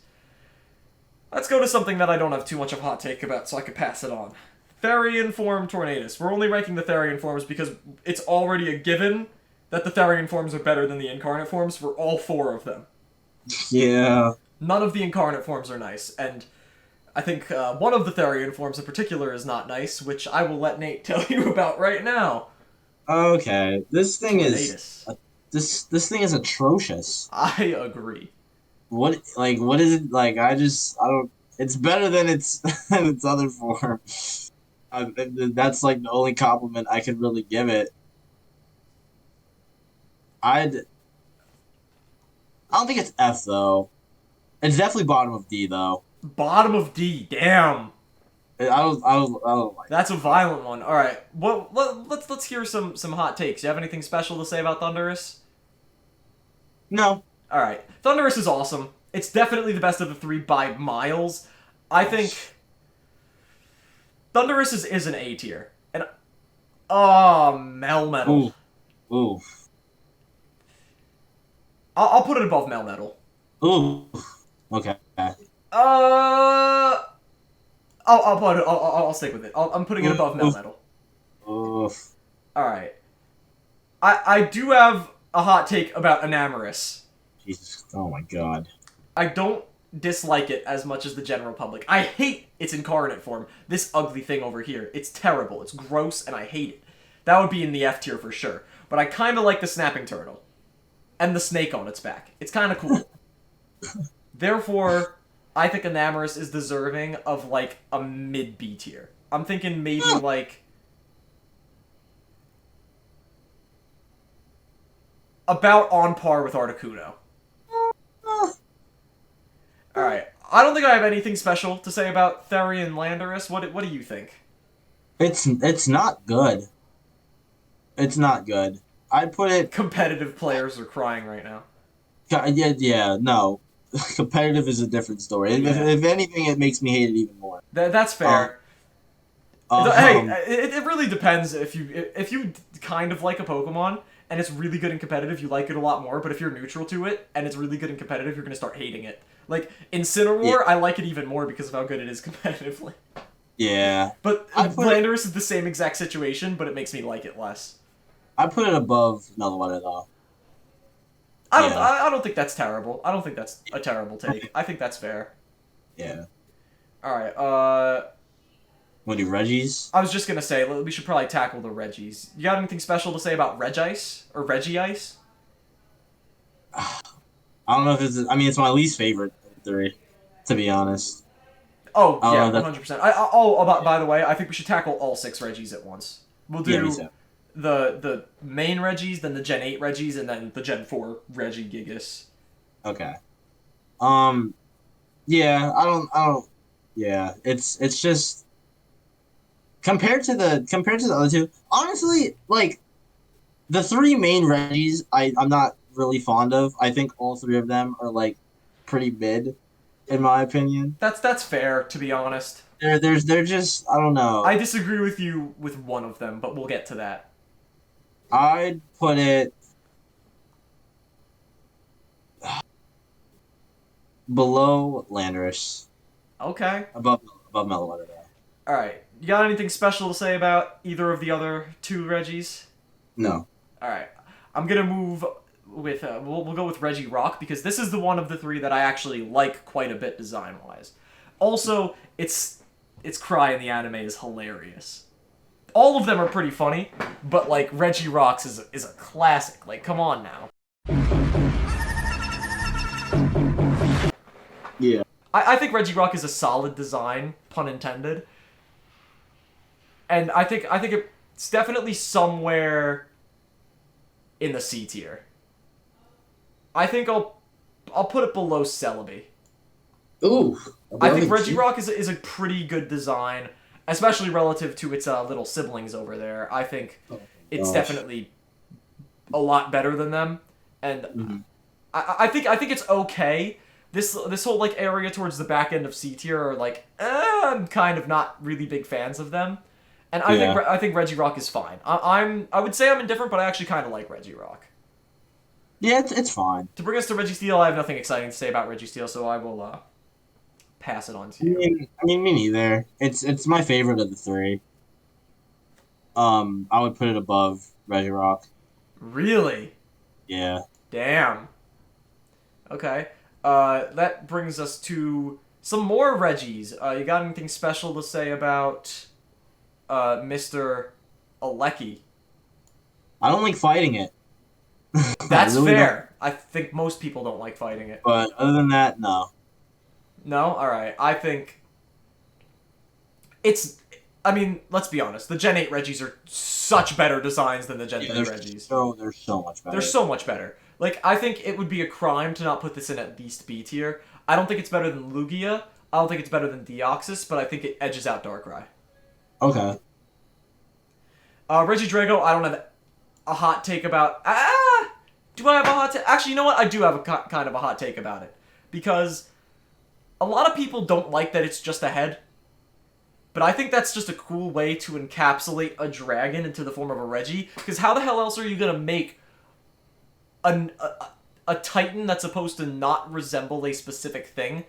Let's go to something that I don't have too much of a hot take about, so I can pass it on. Therian Form Tornadus. We're only ranking the Therian forms because it's already a given that the Therian forms are better than the incarnate forms for all four of them. Yeah. None of the incarnate forms are nice, and I think one of the Therian forms in particular is not nice, which I will let Nate tell you about right now. Okay. Tornadus. This thing is atrocious. I agree. What is it like? I don't. It's better than its than its other form. That's like the only compliment I could really give it. I'd. I don't think it's F though. It's definitely bottom of D though. Bottom of D. Damn. I don't like That's it. a violent one. All right. Well, let's hear some hot takes. You have anything special to say about Thundurus? No. All right. Thundurus is awesome. It's definitely the best of the three by miles. I think Thundurus is an A tier. And oh, Melmetal. Ooh. Ooh. I'll put it above Melmetal. Ooh. Okay. Uh, I'll stick with it. I'm putting it above Oof. Melmetal. Oof. All right. I do have a hot take about Enamorus. Jesus. Oh my God. I don't dislike it as much as the general public. I hate its incarnate form. This ugly thing over here. It's terrible. It's gross, and I hate it. That would be in the F tier for sure. But I kind of like the snapping turtle. And the snake on its back. It's kind of cool. Therefore, I think Enamorus is deserving of, like, a mid-B tier. I'm thinking maybe, like... about on par with Articuno. Alright. I don't think I have anything special to say about Therian Landorus. What do you think? It's not good. It's not good. I'd put it. Competitive players are crying right now. Yeah, no. Competitive is a different story. Yeah. If anything, it makes me hate it even more. That's Um, fair. Hey, um, it really depends if you kind of like a Pokemon and it's really good and competitive, you like it a lot more. But if you're neutral to it and it's really good and competitive, you're gonna start hating it. Like yeah, Incineroar, I like it even more because of how good it is competitively. yeah. But I put it. Landorus is the same exact situation, but it makes me like it less. I put it above Mellow though. I don't. Yeah, I don't think that's terrible. I don't think that's a terrible take. I think that's fair. yeah. All right. What do Reggie's? I was just gonna say we should probably tackle the Reggies. You got anything special to say about Regice or Regiice? I don't know if it's. I mean, it's my least favorite of the three, to be honest. Oh I don't yeah, know. 100%. Oh, by the way, I think we should tackle all six Reggies at once. We'll Yeah, me do too. the main Reggies, then the Gen 8 Reggies, and then the Gen 4 Reggie Gigas. Okay. Um. Yeah, I don't. Yeah, it's just. compared to the other two, honestly, like the three main Reggies, I'm not really fond of. I think all three of them are like pretty mid, in my opinion. That's fair, to be honest. They're just I don't I know. disagree with you with one of them, but we'll get to that. I'd put it below Landorus, Okay. above above Meloetta though. All right. You got anything special to say about either of the other two Reggies? No. All right. I'm gonna move with we'll go with Reggie Rock because this is the one of the three that I actually like quite a bit design wise. Also, its cry in the anime is hilarious. All of them are pretty funny, but like Reggie Rocks is a classic. Like, come on now. Yeah. I think Reggie Rock is a solid design, pun intended. And I think it's definitely somewhere in the C tier. I think I'll put it below Celebi. Ooh. I Above think it, Reggie Rock is a pretty good design, especially relative to its little siblings over there. I think oh it's gosh. definitely a lot better than them, and Mhm. I think it's okay. This whole like area towards the back end of C tier are like I'm kind of not really big fans of them, and Yeah. I think Reggie Rock is fine. I would say I'm indifferent, but I actually kind of like Reggie Rock. Yeah, it's fine. To bring us to Reggie Steele, I have nothing exciting to say about Reggie Steele, so I will pass it on to you. Me neither. It's my favorite of the three. I would put it above Regirock. Really? Yeah. Damn. Okay. That brings us to some more Reggies. You got anything special to say about Mr. Alecki? I don't like fighting it. I That's really don't. fair. I think most people don't like fighting it. But other than that, no. No? Alright. I think it's. I mean, let's be honest. The Gen 8 Reggies are such better designs than the Gen Yeah, 3 Reggies. they're so much They're better. so much better. Like, I think it would be a crime to not put this in at least B tier. I don't think it's better than Lugia. I don't think it's better than Deoxys, but I think it edges out Darkrai. Okay. Reggie Drago, I don't have a hot take about. Do I have a hot take? Actually, you know what? I do have a kind of a hot take about it. Because a lot of people don't like that it's just a head. But I think that's just a cool way to encapsulate a dragon into the form of a Reggie. Because how the hell else are you going to make a Titan that's supposed to not resemble a specific thing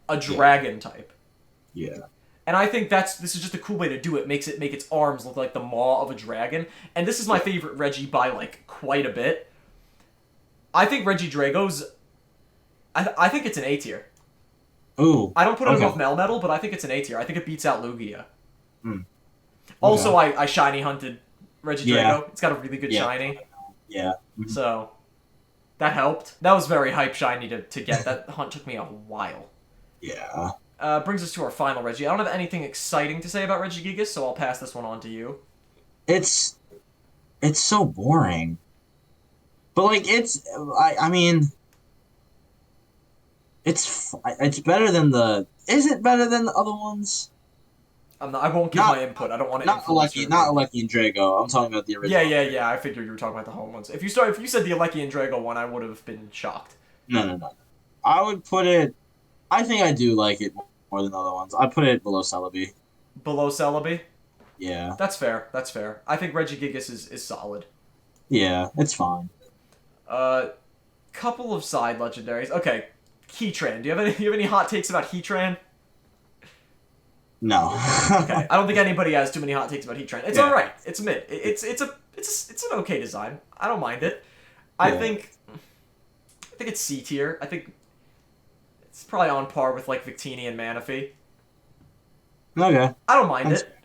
a Yeah. dragon type? Yeah. And I think this is just a cool way to do it. Makes it make its arms look like the maw of a dragon. And this is my Yeah. favorite Reggie by like quite a bit. I think Reggie Drago's. I think it's an A tier. Ooh. I don't put it Okay. above Melmetal, but I think it's an A tier. I think it beats out Lugia. Hmm. Also, Okay. I shiny hunted Reggie Yeah. Drago. It's got a really good Yeah. shiny, Yeah. Mhm. so that helped. That was very hype shiny to get. That hunt took me a while. Yeah. Brings us to our final Reggie. I don't have anything exciting to say about Regigigas, so I'll pass this one on to you. It's it's so boring. But like I mean it's better than the is it better than the other ones? I won't give Not my input. I don't want to not influence Alecki, your not opinion. Alecki and Drago. I'm talking about the Yeah, original yeah, Drago. yeah. I figured you were talking about the home ones. If you said the Alecki and Drago one, I would have been shocked. No. I would put it I think I do like it more than the other ones. I put it below Celebi. Below Celebi? Yeah. That's fair. That's fair. I think Regigigas is solid. Yeah, it's fine. Uh, couple of side legendaries. Okay, Heatran. Do you have any hot takes about Heatran? No. Okay, I don't think anybody has too many hot takes about Heatran. It's Yeah. all right. It's mid. It's an okay design. I don't mind it. Yeah. I think it's C tier. I think it's probably on par with like Victini and Manaphy. Okay. I don't mind That's, it.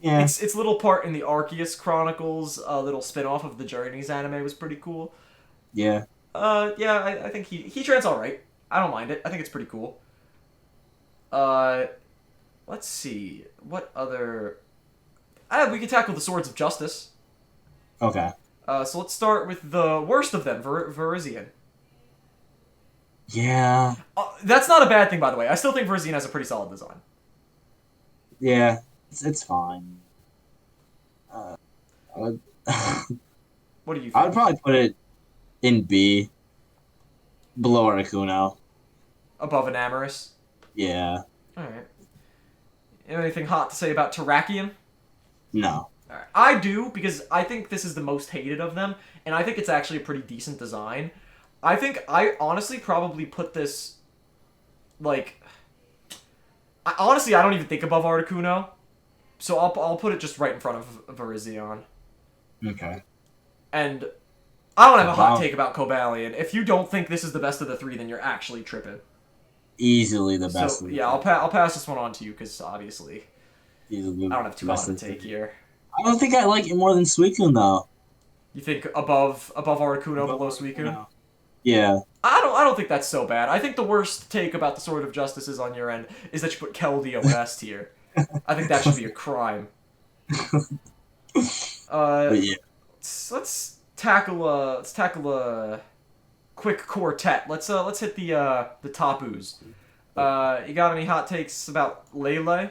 yeah. Its little part in the Arceus Chronicles, little spin-off of the Journeys anime was pretty cool. Yeah. Yeah, I think Heatran's all right. I don't mind it. I think it's pretty cool. Uh, let's see what other. We can tackle the Swords of Justice. Okay. So let's start with the worst of them, Virizion. Yeah. That's not a bad thing, by the way. I still think Virizion has a pretty solid design. Yeah. It's fine. would, What do you I would think? probably put it in B, below Articuno. Above an Amorous? Yeah. Alright. Anything hot to say about Terrakion? No. Alright. I do, because I think this is the most hated of them, and I think it's actually a pretty decent design. I think I honestly probably put this, like... honestly, I don't even think above Articuno, so I'll put it just right in front of Virizion. Okay. And I don't have a hot Wow. take about Cobalion. If you don't think this is the best of the three, then you're actually tripping. Easily the best So of the yeah, I'll pass this one on to you because obviously Easily I the don't have too best hot a of the take here. I don't think I like it more than Suicune though. You think above Articuno, But below Suicune? Articuno. Yeah. I don't think that's so bad. I think the worst take about the Sword of Justice is on your end is that you put Keldeo in S tier. I think that should be a crime. But yeah. Let's tackle a quick quartet. Let's hit the Tapus. You got any hot takes about Lele?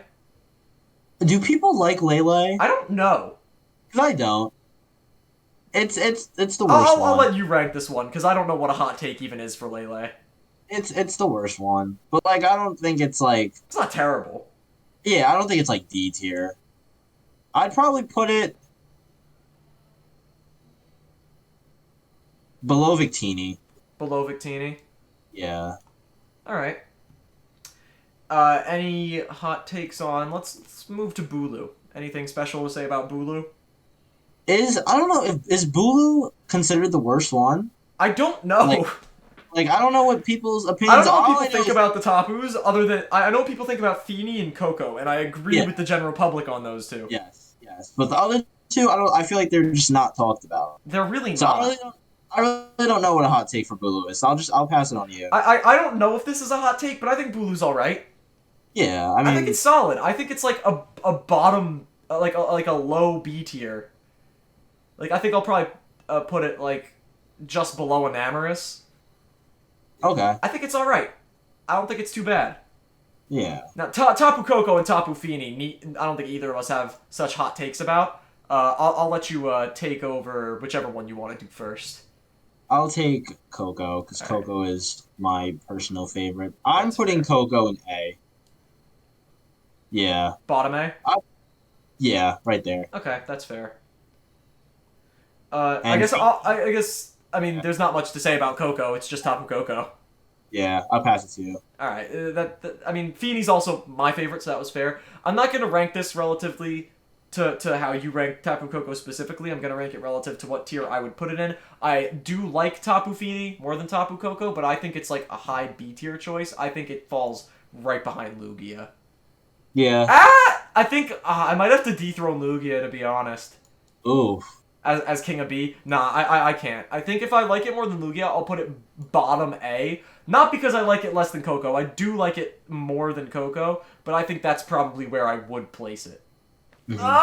Do people like Lele? I don't know. Because I don't. It's the worst I'll one. let you rank this one because I don't know what a hot take even is for Lele. It's the worst one. But like I don't think it's like It's not terrible. yeah, I don't think it's like D tier. I'd probably put it below Victini. Below Victini. Yeah. All right. Any hot takes on? Let's move to Bulu. Anything special to say about Bulu? I don't know if is Bulu considered the worst one? I don't know. Like I don't know what people's I opinions don't know are. what All people I know think is about the Tapus, other than I know people think about Feeny and Coco, and I agree yeah, with the general public on those two. yes, yes. But the other two, I feel like they're just not talked about. They're really So not. I really don't know what a hot take for Bulu is. So I'll pass it on to you. I don't know if this is a hot take, but I think Bulu's all right. Yeah, I I think mean, it's solid. I think it's like a bottom, like a low B tier. Like I think I'll probably put it like just below an Amorous. okay, I think it's all right. I don't think it's too bad. yeah. Now Tapu Koko and Tapu Fini, I don't think either of us have such hot takes about. I'll let you take over whichever one you want to do first. I'll take Coco because All right, Coco is my personal favorite. I'm that's putting fair. Coco in A. Yeah, Bottom A. yeah, right there. Okay, that's fair. And I guess I mean yeah, there's not much to say about Coco. It's just Tapu Koko. yeah, I'll pass it to you. All right, I mean Feeney's also my favorite, so that was fair. I'm not gonna rank this relatively to how you rank Tapu Koko specifically. I'm gonna rank it relative to what tier I would put it in. I do like Tapu Fini more than Tapu Koko, but I think it's like a high B tier choice. I think it falls right behind Lugia. Yeah. I think I might have to dethrone Lugia to be honest. Ooh. As King of B, nah, I can't. I think if I like it more than Lugia, I'll put it bottom A. Not because I like it less than Coco. I do like it more than Coco, but I think that's probably where I would place it. Mhm.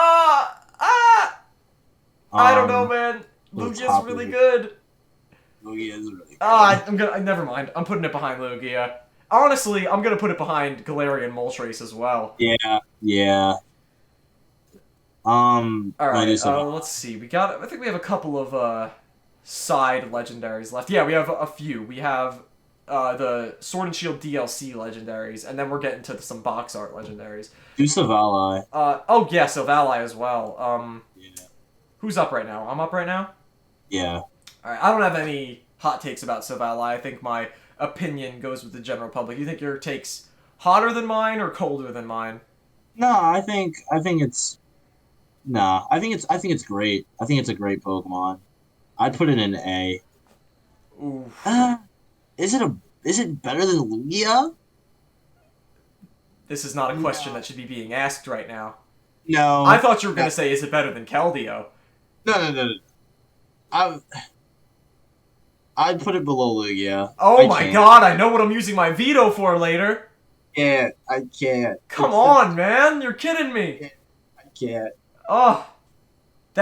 I don't know, man. the Lugia's top really of it. good. Lugia is really good. I'm gonna. Never mind. I'm putting it behind Lugia. Honestly, I'm gonna put it behind Galarian Moltres as well. Yeah, yeah. All Wanna do right. some Let's see. I think we have a couple of side legendaries left. Yeah, we have a few. We have the Sword and Shield DLC legendaries, and then we're getting to some box art legendaries. do Savalai. Oh yeah, so Valai as well. Yeah. Who's up right now? I'm up right now. Yeah. All right. I don't have any hot takes about Savalai. I think my opinion goes with the general public. You think your take's hotter than mine or colder than mine? No, I think it's nah. I think it's great. I think it's a great Pokemon. I'd put it in A. Oof. Is it better than Lugia? This is not a question No. that should be being asked right now. No. I thought you were gonna say, is it better than Keldeo? No. I I'd put it below Lugia. Oh I my can't. god, I know what I'm using my veto for later. I can't. Come on, man, you're kidding me. I can't. Oh,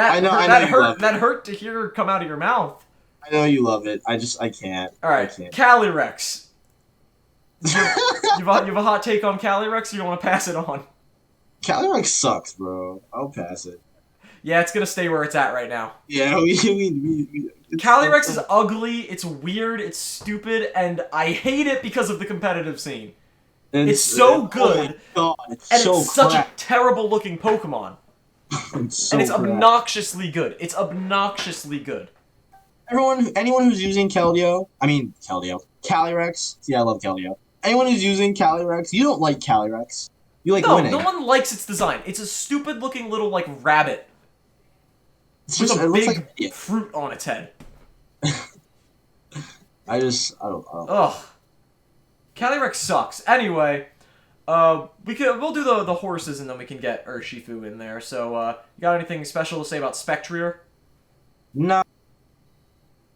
I know that you love hurt. it. That hurt to hear come out of your mouth. I know you love it. I can't. All I right, can't. Calyrex. You have a hot take on Calyrex, or you want to pass it on? Calyrex sucks, bro. I'll pass it. Yeah, it's gonna stay where it's at right now. Yeah, Calyrex is ugly, it's weird, it's stupid, and I hate it because of the competitive scene. It's so oh my good, god, it's and it's so such a crap. terrible looking Pokemon. It's And it's so crap. obnoxiously good. It's obnoxiously good. Anyone who's using Calyrex. Yeah, I love Keldeo. Anyone who's using Calyrex, you don't like Calyrex. You like No, no winning. one likes its design. It's a stupid looking little, like, rabbit It's with just a it looks like big fruit on its head. I don't. Ugh. Calyrex sucks. Anyway, we'll do the horses and then we can get Urshifu in there. So, you got anything special to say about Spectrier? No,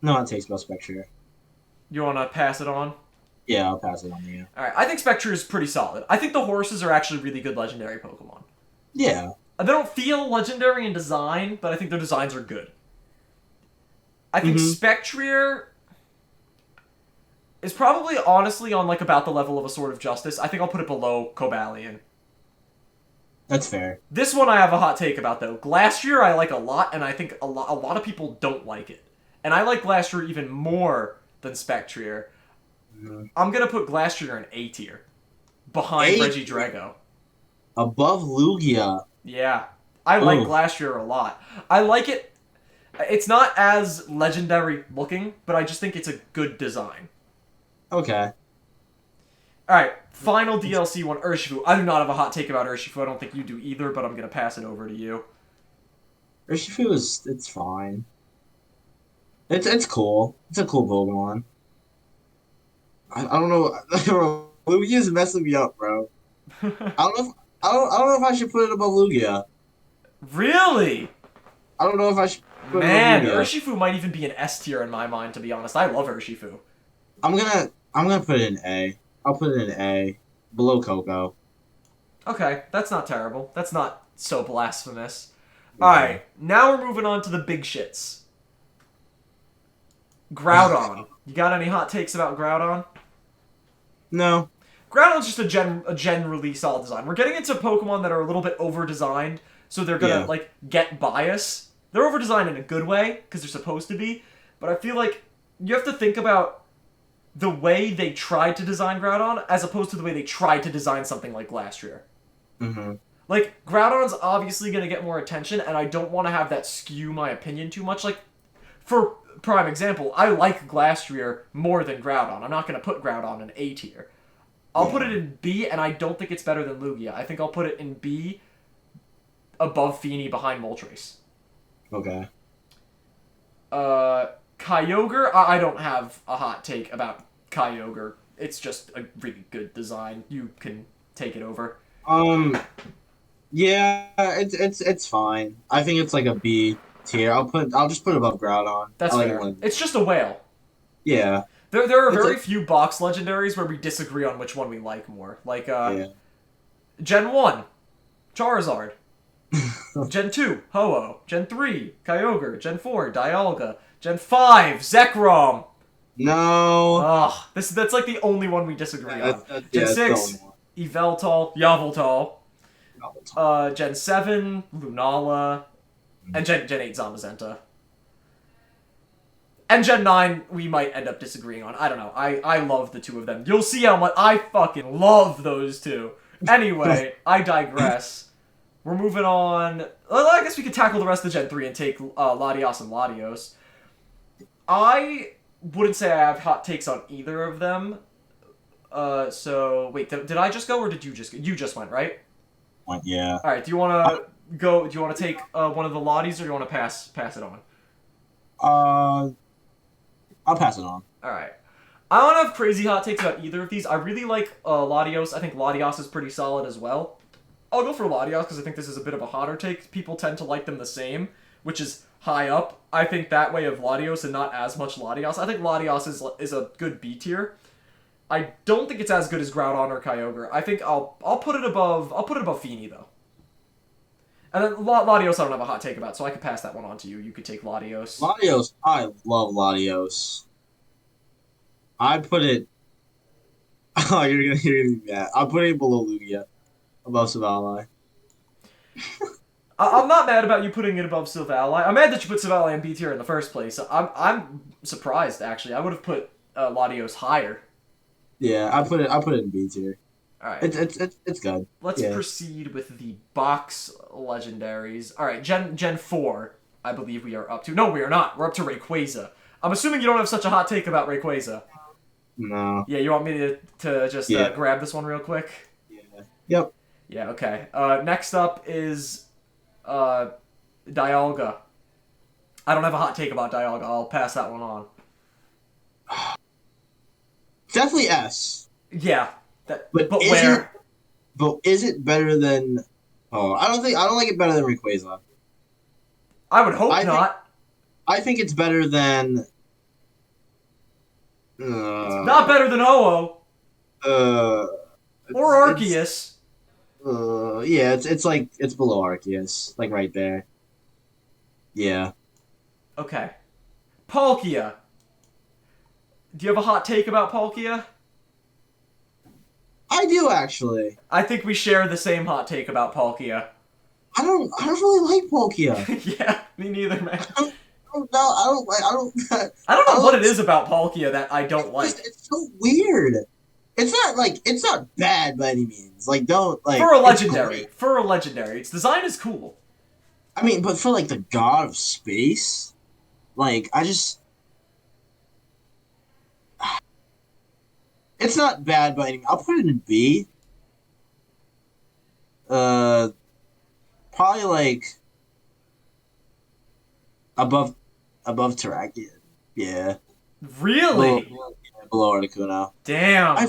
no, it takes about Spectre. You wanna pass it on? Yeah, I'll pass it on to you. Alright, I think Spectrier is pretty solid. I think the horses are actually really good legendary Pokemon. Yeah. They don't feel legendary in design, but I think their designs are good. I think Spectrier is probably honestly on like about the level of a Sword of Justice. I think I'll put it below Cobalion. That's fair. This one I have a hot take about though. Glastrier I like a lot, and I think a lot of people don't like it. And I like Glastrier even more than Spectrier. I'm gonna put Glastrier in A tier, behind Regidrago. Above Lugia. Yeah, I like Glastrier a lot. I like it. It's not as legendary looking, but I just think it's a good design. Okay. Alright, final DLC one, Urshifu. I do not have a hot take about Urshifu. I don't think you do either, but I'm going to pass it over to you. Urshifu it's fine. It's cool. It's a cool Pokemon. I don't know. Lugia is messing me up, bro. I don't know if I should put it above Lugia. Really? I don't know if I should put Man, it above Lugia. Urshifu might even be an S tier in my mind, to be honest. I love Urshifu. I'm gonna put it in A. I'll put it in A. Below Coco. Okay, that's not terrible. That's not so blasphemous. Yeah. Alright, now we're moving on to the big shits. Groudon. You got any hot takes about Groudon? No. Groudon's just a generally solid design. We're getting into Pokemon that are a little bit over-designed, so they're gonna, like, get bias. They're over-designed in a good way, because they're supposed to be, but I feel like you have to think about the way they tried to design Groudon, as opposed to the way they tried to design something like Glastrier. Mm-hmm. Like, Groudon's obviously gonna get more attention, and I don't want to have that skew my opinion too much. Like, for prime example, I like Glastrier more than Groudon. I'm not gonna put Groudon in A tier. I'll put it in B, and I don't think it's better than Lugia. I think I'll put it in B, above Feeny, behind Moltres. Okay. Kyogre, I don't have a hot take about Kyogre. It's just a really good design. You can take it over. Yeah, it's fine. I think it's like a B tier. I'll just put it above Groudon. That's fair. It's just a whale. Yeah. There are very few box legendaries where we disagree on which one we like more. Like, Gen 1, Charizard. Gen 2, Ho-Oh. Gen 3, Kyogre. Gen 4, Dialga. Gen 5, Zekrom. No. Ugh, that's like the only one we disagree on. Gen 6, Yveltal, Yveltal. Gen 7, Lunala. And Gen 8, Zamazenta. And Gen 9, we might end up disagreeing on. I don't know. I love the two of them. You'll see how much I fucking love those two. Anyway, I digress. We're moving on. Well, I guess we could tackle the rest of Gen 3 and take Latios and Latios. I wouldn't say I have hot takes on either of them. So, wait, did I just go or did you just go? You just went, right? Yeah. Alright, do you want to go? Do you want to take one of the Lotties or do you want to pass it on? I'll pass it on. Alright. I don't have crazy hot takes about either of these. I really like Latios. I think Latios is pretty solid as well. I'll go for Latios because I think this is a bit of a hotter take. People tend to like them the same, which is high up. I think that way of Latios and not as much Latios. I think Latios is a good B tier. I don't think it's as good as Groudon or Kyogre. I think I'll put it above Feeny though. And then Latios I don't have a hot take about, so I could pass that one on to you. You could take Latios. Latios, I love Latios. I'd put it. Oh, you're gonna be mad. I'll put it below Lugia, above Savalai. I'm not mad about you putting it above Silvally. I'm mad that you put Silvally in B tier in the first place. I'm surprised actually. I would have put Latios higher. Yeah, I put it in B tier. All right. It's good. Let's Yeah. proceed with the box legendaries. All right, Gen 4, I believe we are up to. No, we are not. We're up to Rayquaza. I'm assuming you don't have such a hot take about Rayquaza. No. Yeah, you want me to just Yeah. grab this one real quick? Yeah. Yep. Yeah, okay. Next up is Dialga. I don't have a hot take about Dialga. I'll pass that one on. Definitely S. Yeah, but But where? is it better than? Oh, I don't like it better than Rayquaza. I would hope I think not. I think it's better than. It's not better than Ho-Oh Uh, or Arceus. Yeah, it's like it's below Arceus, like right there. Yeah. Okay. Palkia. Do you have a hot take about Palkia? I do actually. I think we share the same hot take about Palkia. I don't really like Palkia. Yeah, me neither, man. I don't know. I don't I know don't what like. it is about Palkia that I don't like. It's so weird. It's not bad by any means. Like don't like For a it's legendary. great. For a legendary. Its design is cool. I mean, but for like the god of space, like I just it's not bad by any means. I'll put it in B. Uh Probably like above Terrakion. Yeah. Below, Really? below Articuno. Damn. I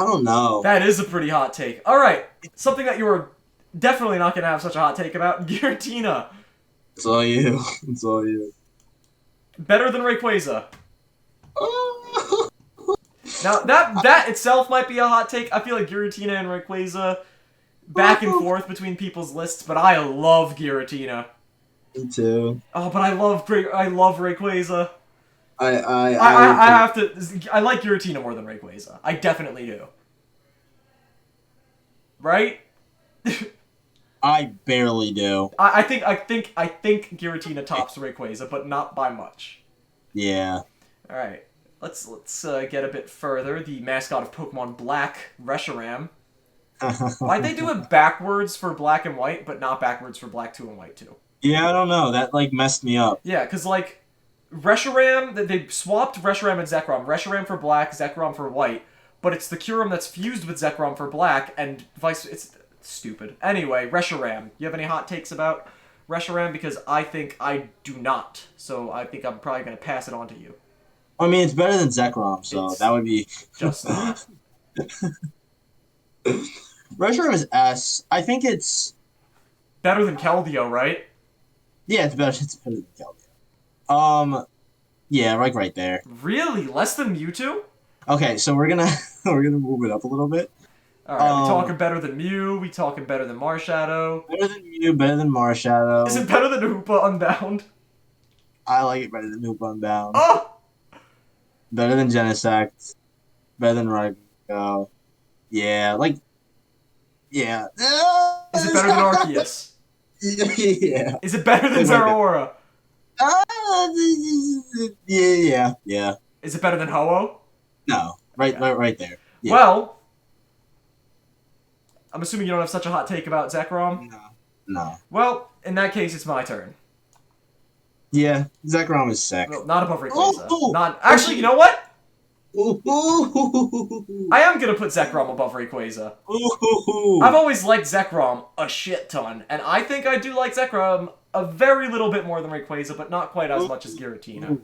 don't know. That is a pretty hot take. Alright. Something that you were definitely not going to have such a hot take about. Giratina. It's all you. It's all you. Better than Rayquaza. Now, that itself might be a hot take. I feel like Giratina and Rayquaza back and forth between people's lists, but I love Giratina. Me too. Oh, but I love Rayquaza. I I have to. I like Giratina more than Rayquaza. I definitely do. Right? I barely do. I think Giratina tops Rayquaza, but not by much. Yeah. All right, let's get a bit further. The mascot of Pokemon Black, Reshiram. Why'd they do it backwards for Black and White, but not backwards for Black 2 and White 2? Yeah, I don't know. That like messed me up. Yeah, because like Reshiram, they swapped Reshiram and Zekrom. Reshiram for Black, Zekrom for White, but it's the Kyurem that's fused with Zekrom for Black, and vice. It's stupid. Anyway, Reshiram. You have any hot takes about Reshiram? Because I think I do not. So I think I'm probably gonna pass it on to you. I mean, it's better than Zekrom, so It's that would be just not. Reshiram is S. I think it's Better than Keldeo, right? yeah, it's better. It's better than Keldeo. Yeah, right there. Really? Less than Mewtwo? Okay, so we're gonna we're gonna move it up a little bit. Alright, we talking better than Mew, we talking better than Marshadow. Better than you, better than Marshadow. Is it better than Hoopa Unbound? I like it better than Hoop Unbound. Oh! Better than Genesect. Better than Raikou. Yeah, like yeah. Is it better than Arceus? Yeah. Is it better than It's like Zeraora? Yeah. Is it better than Ho-Oh? No, Okay. right there. Yeah. Well, I'm assuming you don't have such a hot take about Zekrom. No. Well, in that case, it's my turn. Yeah, Zekrom is sick. Well, not above Rayquaza. Oh! Not actually. You know what? Ooh. I am gonna put Zekrom above Rayquaza. Ooh. I've always liked Zekrom a shit ton, and I think I do like Zekrom a very little bit more than Rayquaza, but not quite as much as Giratina.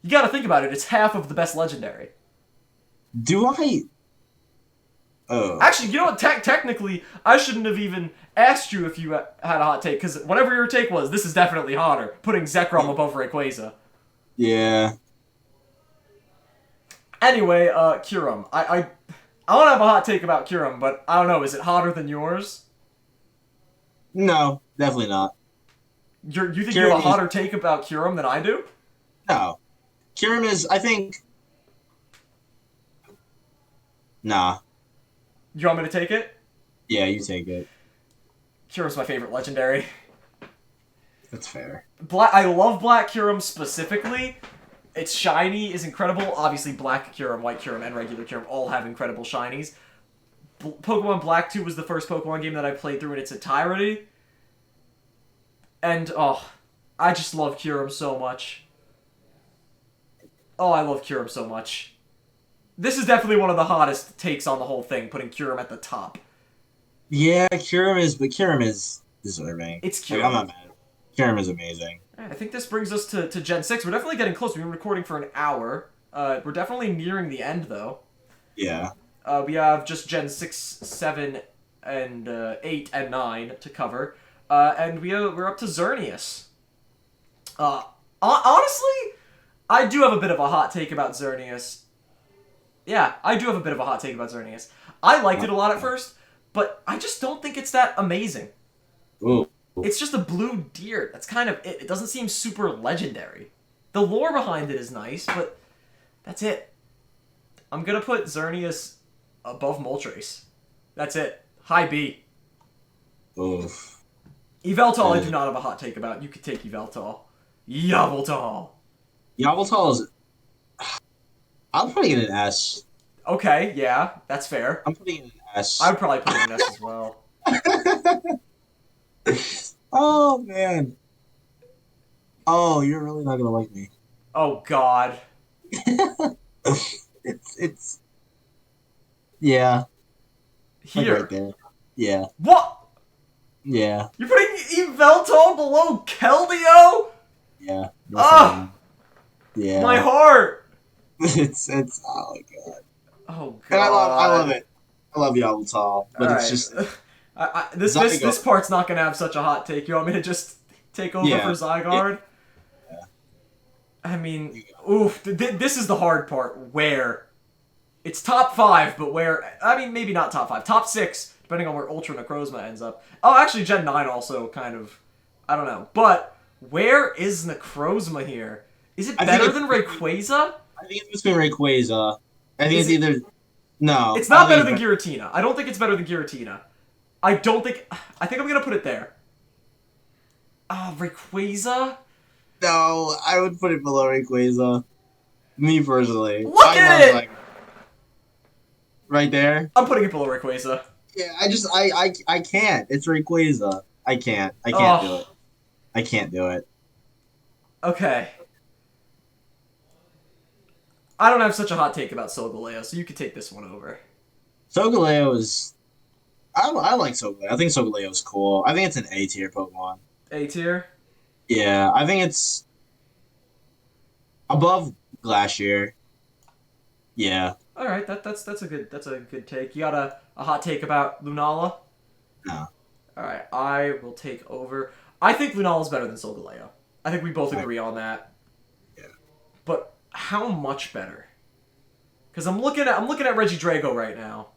You gotta think about it, it's half of the best legendary. Do I? Oh. Actually, you know what? Technically, I shouldn't have even asked you if you had a hot take, because whatever your take was, this is definitely hotter, putting Zekrom above Rayquaza. Yeah. Anyway, Kyurem. I don't have a hot take about Kyurem, but I don't know, is it hotter than yours? No, definitely not. You think Kyurem you have a is- hotter take about Kyurem than I do? No. Kyurem is, I think. Nah. You want me to take it? Yeah, you take it. Kyurem's my favorite legendary. That's fair. I love Black Kyurem specifically. Its shiny is incredible. Obviously, Black Kyurem, White Kyurem, and regular Kyurem all have incredible shinies. Pokemon Black 2 was the first Pokemon game that I played through in its entirety. And, oh, I just love Kyurem so much. Oh, I love Kyurem so much. This is definitely one of the hottest takes on the whole thing, putting Kyurem at the top. Yeah, Kyurem is deserving. It's Like, Kyurem. I'm not mad. Kyurem is amazing. I think this brings us to Gen 6. We're definitely getting close. We've been recording for an hour. We're definitely nearing the end, though. Yeah. We have just Gen 6, 7, and 8, and 9 to cover. And we're up to Xerneas. Honestly, I do have a bit of a hot take about Xerneas. Yeah, I do have a bit of a hot take about Xerneas. I liked it a lot at first, but I just don't think it's that amazing. Ooh. It's just a blue deer. That's kind of it. It doesn't seem super legendary. The lore behind it is nice, but that's it. I'm gonna put Xerneas above Moltres. That's it. High B. Oof. Yveltal, I do not have a hot take about. You could take Yveltal. Yveltal. Yveltal is... I'm putting it in S. Okay, yeah, that's fair. I'm putting it in S. I would probably put it in S as well. Oh, man. Oh, you're really not gonna like me. Oh, God. It's... Yeah. Like Here. right there. Yeah. What? Yeah. You're putting Yveltal below Keldeo? Yeah. Ah! Yeah. My heart! it's oh my god. Oh, God. And I love it. I love Yveltal, but All it's right. just This part's not gonna have such a hot take. You want me to just take over for Zygarde? Yeah. I mean, oof. This is the hard part. Where? It's top 5, but where? I mean, maybe not top 5. Top 6, depending on where Ultra Necrozma ends up. Oh, actually, Gen 9 also kind of... I don't know. But, where is Necrozma here? Is it better than Rayquaza? I think it's between Rayquaza. I think it's either... No. It's not better than Giratina. I don't think it's better than Giratina. I think I'm gonna put it there. Rayquaza? No, I would put it below Rayquaza. Me personally. Look at it! Like, right there? I'm putting it below Rayquaza. Yeah, I can't. It's Rayquaza. I can't do it. I can't do it. Okay. I don't have such a hot take about Solgaleo, so you could take this one over. Solgaleo is... I like Solgaleo. I think Solgaleo is cool. I think it's an A tier Pokemon. A tier? Yeah, I think it's above Glacier. Yeah. All right, that's a good take. You got a hot take about Lunala? No. All right, I will take over. I think Lunala's better than Solgaleo. I think we both agree on that. Yeah. But how much better? Because I'm looking at Regidrago right now.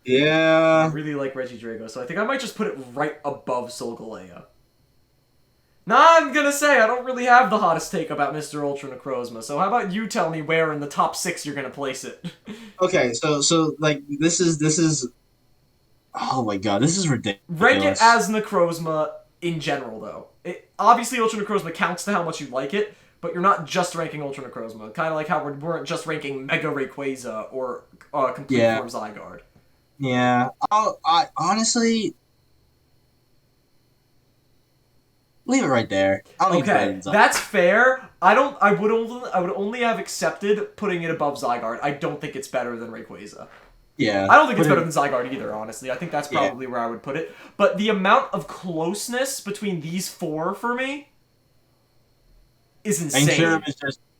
Yeah. I really like Regidrago, so I think I might just put it right above Solgaleo. Now I'm gonna say I don't really have the hottest take about Mr. Ultra Necrozma, so how about you tell me where in the top 6 you're gonna place it? Okay, so like this is oh my god, this is ridiculous. Rank it as Necrozma in general, though. Obviously, Ultra Necrozma counts to how much you like it, but you're not just ranking Ultra Necrozma. Kind of like how we weren't just ranking Mega Rayquaza or Complete Form Zygarde. Yeah. I honestly leave it right there. Okay, that's fair. I would only have accepted putting it above Zygarde. I don't think it's better than Rayquaza. Yeah. I don't think it's better than Zygarde either, honestly. I think that's probably where I would put it. But the amount of closeness between these 4 for me is insane. And Kyurem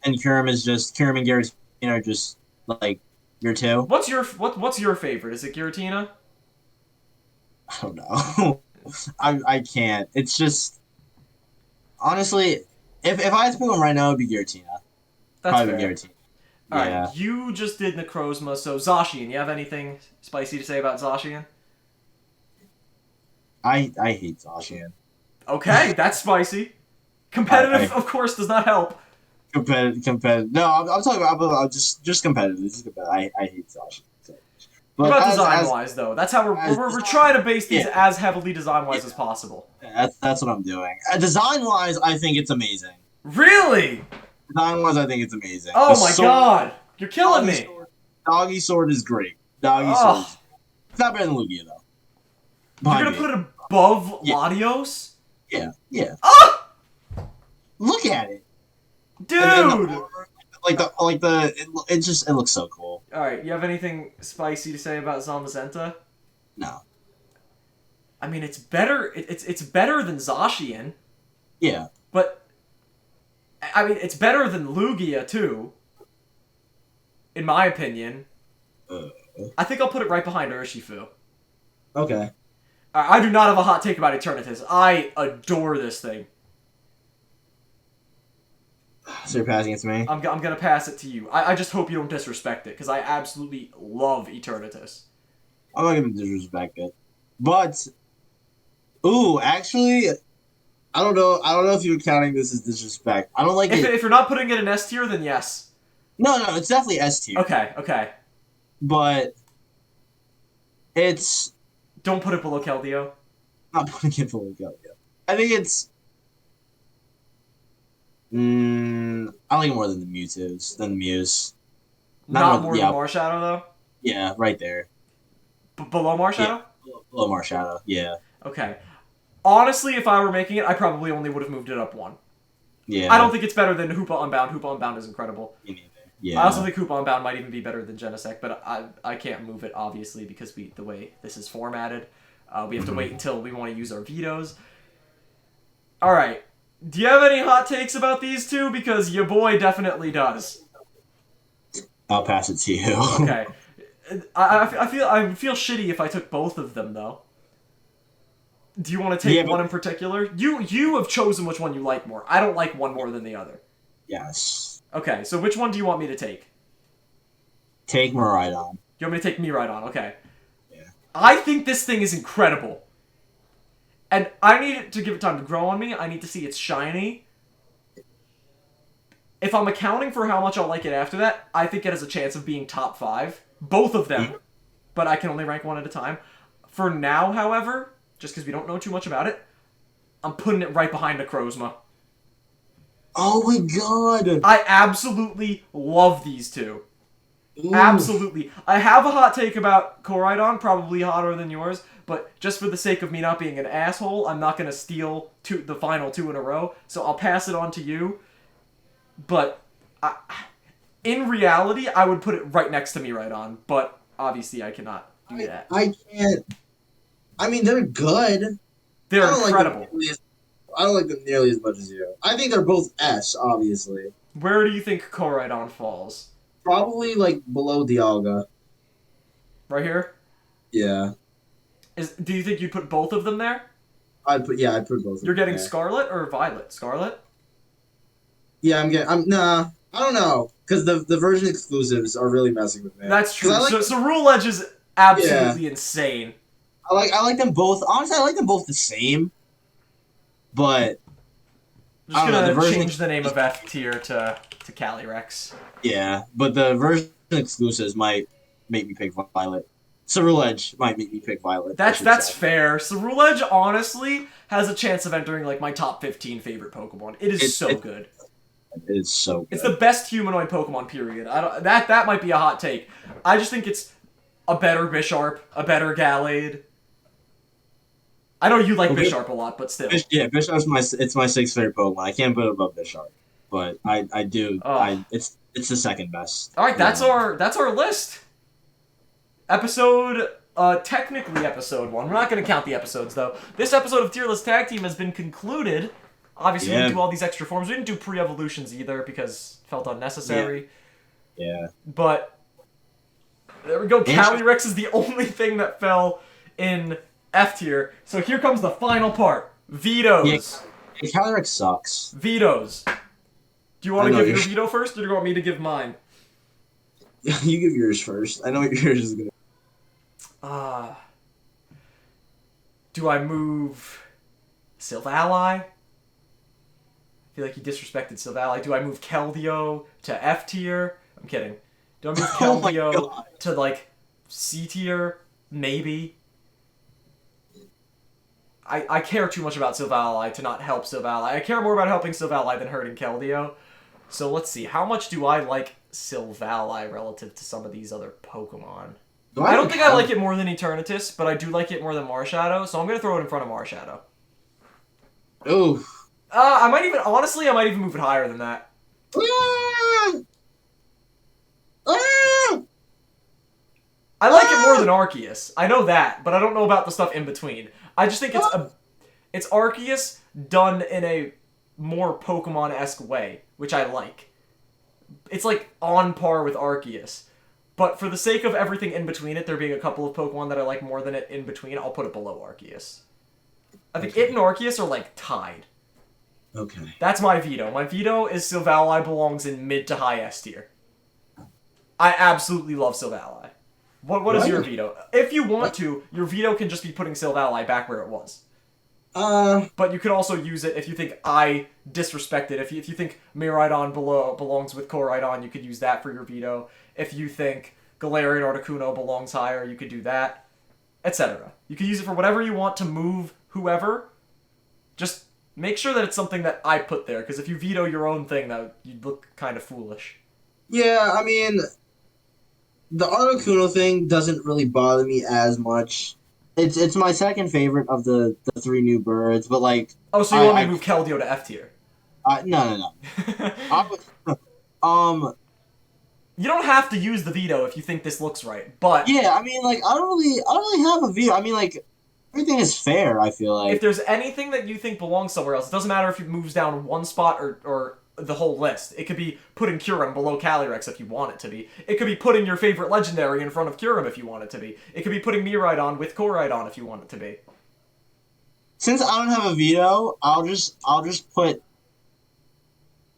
and Giratina are just like your 2. What's your favorite? Is it Giratina? I don't know. I can't. It's just honestly, if I had to pick one right now, it'd be Giratina. That's probably fair. Giratina. Alright, you just did Necrozma, so Zacian, you have anything spicy to say about Zacian? I hate Zacian. Okay, that's spicy. Competitive, of course, does not help. Competitive. No, I'm talking about just competitive. I hate Zacian. So. What But about as design-wise, though? That's how we're trying to base these yeah, as heavily design-wise as possible. that's what I'm doing. Design wise, I think it's amazing. Really? Design wise, I think it's amazing. The Oh my sword, god! You're killing doggy me! sword, doggy sword is great. Doggy sword Oh, is it's not better than Lugia though. you're By gonna me. put it above Yeah, Latios? yeah. Ah! Look at it. And the Dude! armor, it looks so cool. Alright, you have anything spicy to say about Zamazenta? No. I mean, it's better. It's better than Zacian, Yeah. but I mean, it's better than Lugia too, in my opinion. Uh, I think I'll put it right behind Urshifu. okay. I do not have a hot take about Eternatus. I adore this thing. So you're passing it to me? I'm gonna pass it to you. I just hope you don't disrespect it, because I absolutely love Eternatus. I'm not gonna disrespect it. But ooh, actually, I don't know. I don't know if you're counting this as disrespect. I don't like it. If you're not putting it in S tier, then yes. No, it's definitely S tier. Okay. But it's Don't put it below Keldeo. not putting it below Go. I think it's. I like it more than the Mewtwo's, than the Mews. Not more than Marshadow, though? Yeah, right there. Below Marshadow? Yeah, below Marshadow. Yeah, Okay. Honestly, if I were making it, I probably only would have moved it up one. yeah. I don't think it's better than Hoopa Unbound. Hoopa Unbound is incredible. Me neither. Yeah. I also think Hoopa Unbound might even be better than Genesect, but I can't move it, obviously, because the way this is formatted. We have to wait until we want to use our vetoes. Alright. Do you have any hot takes about these two? Because your boy definitely does. I'll pass it to you. Okay. I feel shitty if I took both of them, though. Do you want to take one in particular? You have chosen which one you like more. I don't like one more than the other. Yes. Okay, so which one do you want me to take? Take Miraidon. You want me to take Miraidon? Okay. Yeah. I think this thing is incredible. And I need it to give it time to grow on me. I need to see it's shiny. If I'm accounting for how much I'll like it after that, I think it has a chance of being top 5. Both of them. But I can only rank one at a time. For now, however, just because we don't know too much about it, I'm putting it right behind Necrozma. Oh my god! I absolutely love these two. Ooh. Absolutely. I have a hot take about Koraidon, probably hotter than yours, but just for the sake of me not being an asshole, I'm not going to steal the final 2 in a row, so I'll pass it on to you. But in reality, I would put it right next to Miraidon, but obviously I cannot do that. I can't. I mean, they're good. They're incredible. I don't like them nearly as much as you. I think they're both S, obviously. Where do you think Koraidon falls? Probably, like, below Dialga. Right here? Yeah. Do you think you'd put both of them there? I'd put both of them. You're getting Scarlet or Violet? Scarlet? Yeah, nah, I don't know. Because the version exclusives are really messing with me. That's true. So Rule Edge is absolutely insane. I like them both. Honestly, I like them both the same. But I'm just gonna change the name of F tier to Calyrex. Yeah, but the version exclusives might make me pick Violet. Cerule Edge might make me pick Violet. That's fair. Cerule Edge honestly has a chance of entering like my top 15 favorite Pokemon. It's so good. It is so good. It's the best humanoid Pokemon, period. That might be a hot take. I just think it's a better Bisharp, a better Gallade. I know you like Bisharp a lot, but still. Bisharp's my 6th favorite Pokemon. I can't put it above Bisharp, but I do. It's the second best. All right, that's our list. Technically episode 1. We're not going to count the episodes though. This episode of Tier List Tag Team has been concluded. Obviously, we didn't do all these extra forms. We didn't do pre-evolutions either because it felt unnecessary. Yeah. But there we go. Calyrex is the only thing that fell in F tier. So here comes the final part. Vetoes. Yeah, Calyrex sucks. Vetoes. Do you want to give your veto first, or do you want me to give mine? You give yours first. I know what yours is gonna. Do I move Silvally? I feel like you disrespected Silvally. Do I move Keldeo to F tier? I'm kidding. Do I move Keldeo to like C tier, maybe. I care too much about Silvally to not help Silvally. I care more about helping Silvally than hurting Keldeo. So let's see. How much do I like Silvally relative to some of these other Pokemon? I don't think I like it more than Eternatus, but I do like it more than Marshadow, so I'm going to throw it in front of Marshadow. Ooh. I might even move it higher than that. I like it more than Arceus. I know that, but I don't know about the stuff in between. I just think it's Arceus done in a more Pokemon-esque way, which I like. It's like on par with Arceus. But for the sake of everything in between it, there being a couple of Pokemon that I like more than it in between, I'll put it below Arceus. I think it and Arceus are like tied. Okay. That's my veto. My veto is Silvally belongs in mid to high S tier. I absolutely love Silvally. What is your veto? If you want to, your veto can just be putting Silvally back where it was. But you could also use it if you think I disrespect it. If you think Miraidon belongs with Koraidon, you could use that for your veto. If you think Galarian Articuno belongs higher, you could do that, etc. You can use it for whatever you want to move whoever. Just make sure that it's something that I put there, because if you veto your own thing, you'd look kind of foolish. Yeah, I mean, the Articuno thing doesn't really bother me as much. It's my second favorite of the three new birds, but like. Oh, so you want me to move Keldeo to F tier? No. You don't have to use the veto if you think this looks right, but yeah, I mean, like, I don't really have a veto. I mean, like, everything is fair. I feel like if there's anything that you think belongs somewhere else, it doesn't matter if it moves down one spot or the whole list. It could be putting Kyurem below Calyrex if you want it to be. It could be putting your favorite legendary in front of Kyurem if you want it to be. It could be putting Miraidon with Koraidon if you want it to be. Since I don't have a veto, I'll just put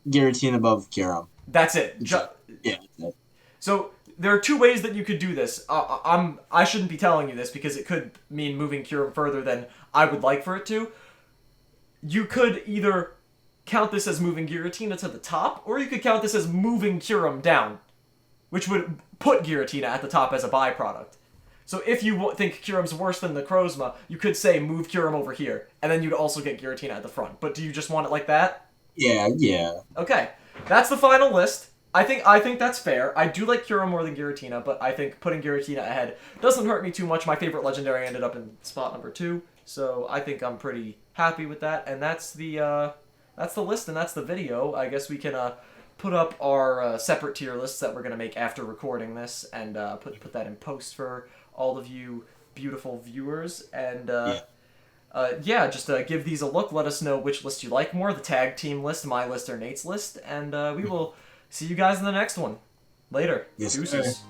Giratina above Kyurem. That's it. Yeah. That's it. So there are two ways that you could do this. I shouldn't be telling you this because it could mean moving Kyurem further than I would like for it to. You could either count this as moving Giratina to the top, or you could count this as moving Kyurem down, which would put Giratina at the top as a byproduct. So if you think Kyurem's worse than the Necrozma, you could say move Kyurem over here, and then you'd also get Giratina at the front. But do you just want it like that? Yeah. Okay, that's the final list. I think that's fair. I do like Kyurem more than Giratina, but I think putting Giratina ahead doesn't hurt me too much. My favorite legendary ended up in spot number 2, so I think I'm pretty happy with that. And that's the list, and that's the video. I guess we can put up our separate tier lists that we're gonna make after recording this, and put that in post for all of you beautiful viewers. And just give these a look. Let us know which list you like more, the tag team list, my list, or Nate's list, and we will see you guys in the next one. Later. Yes, Deuces. sir.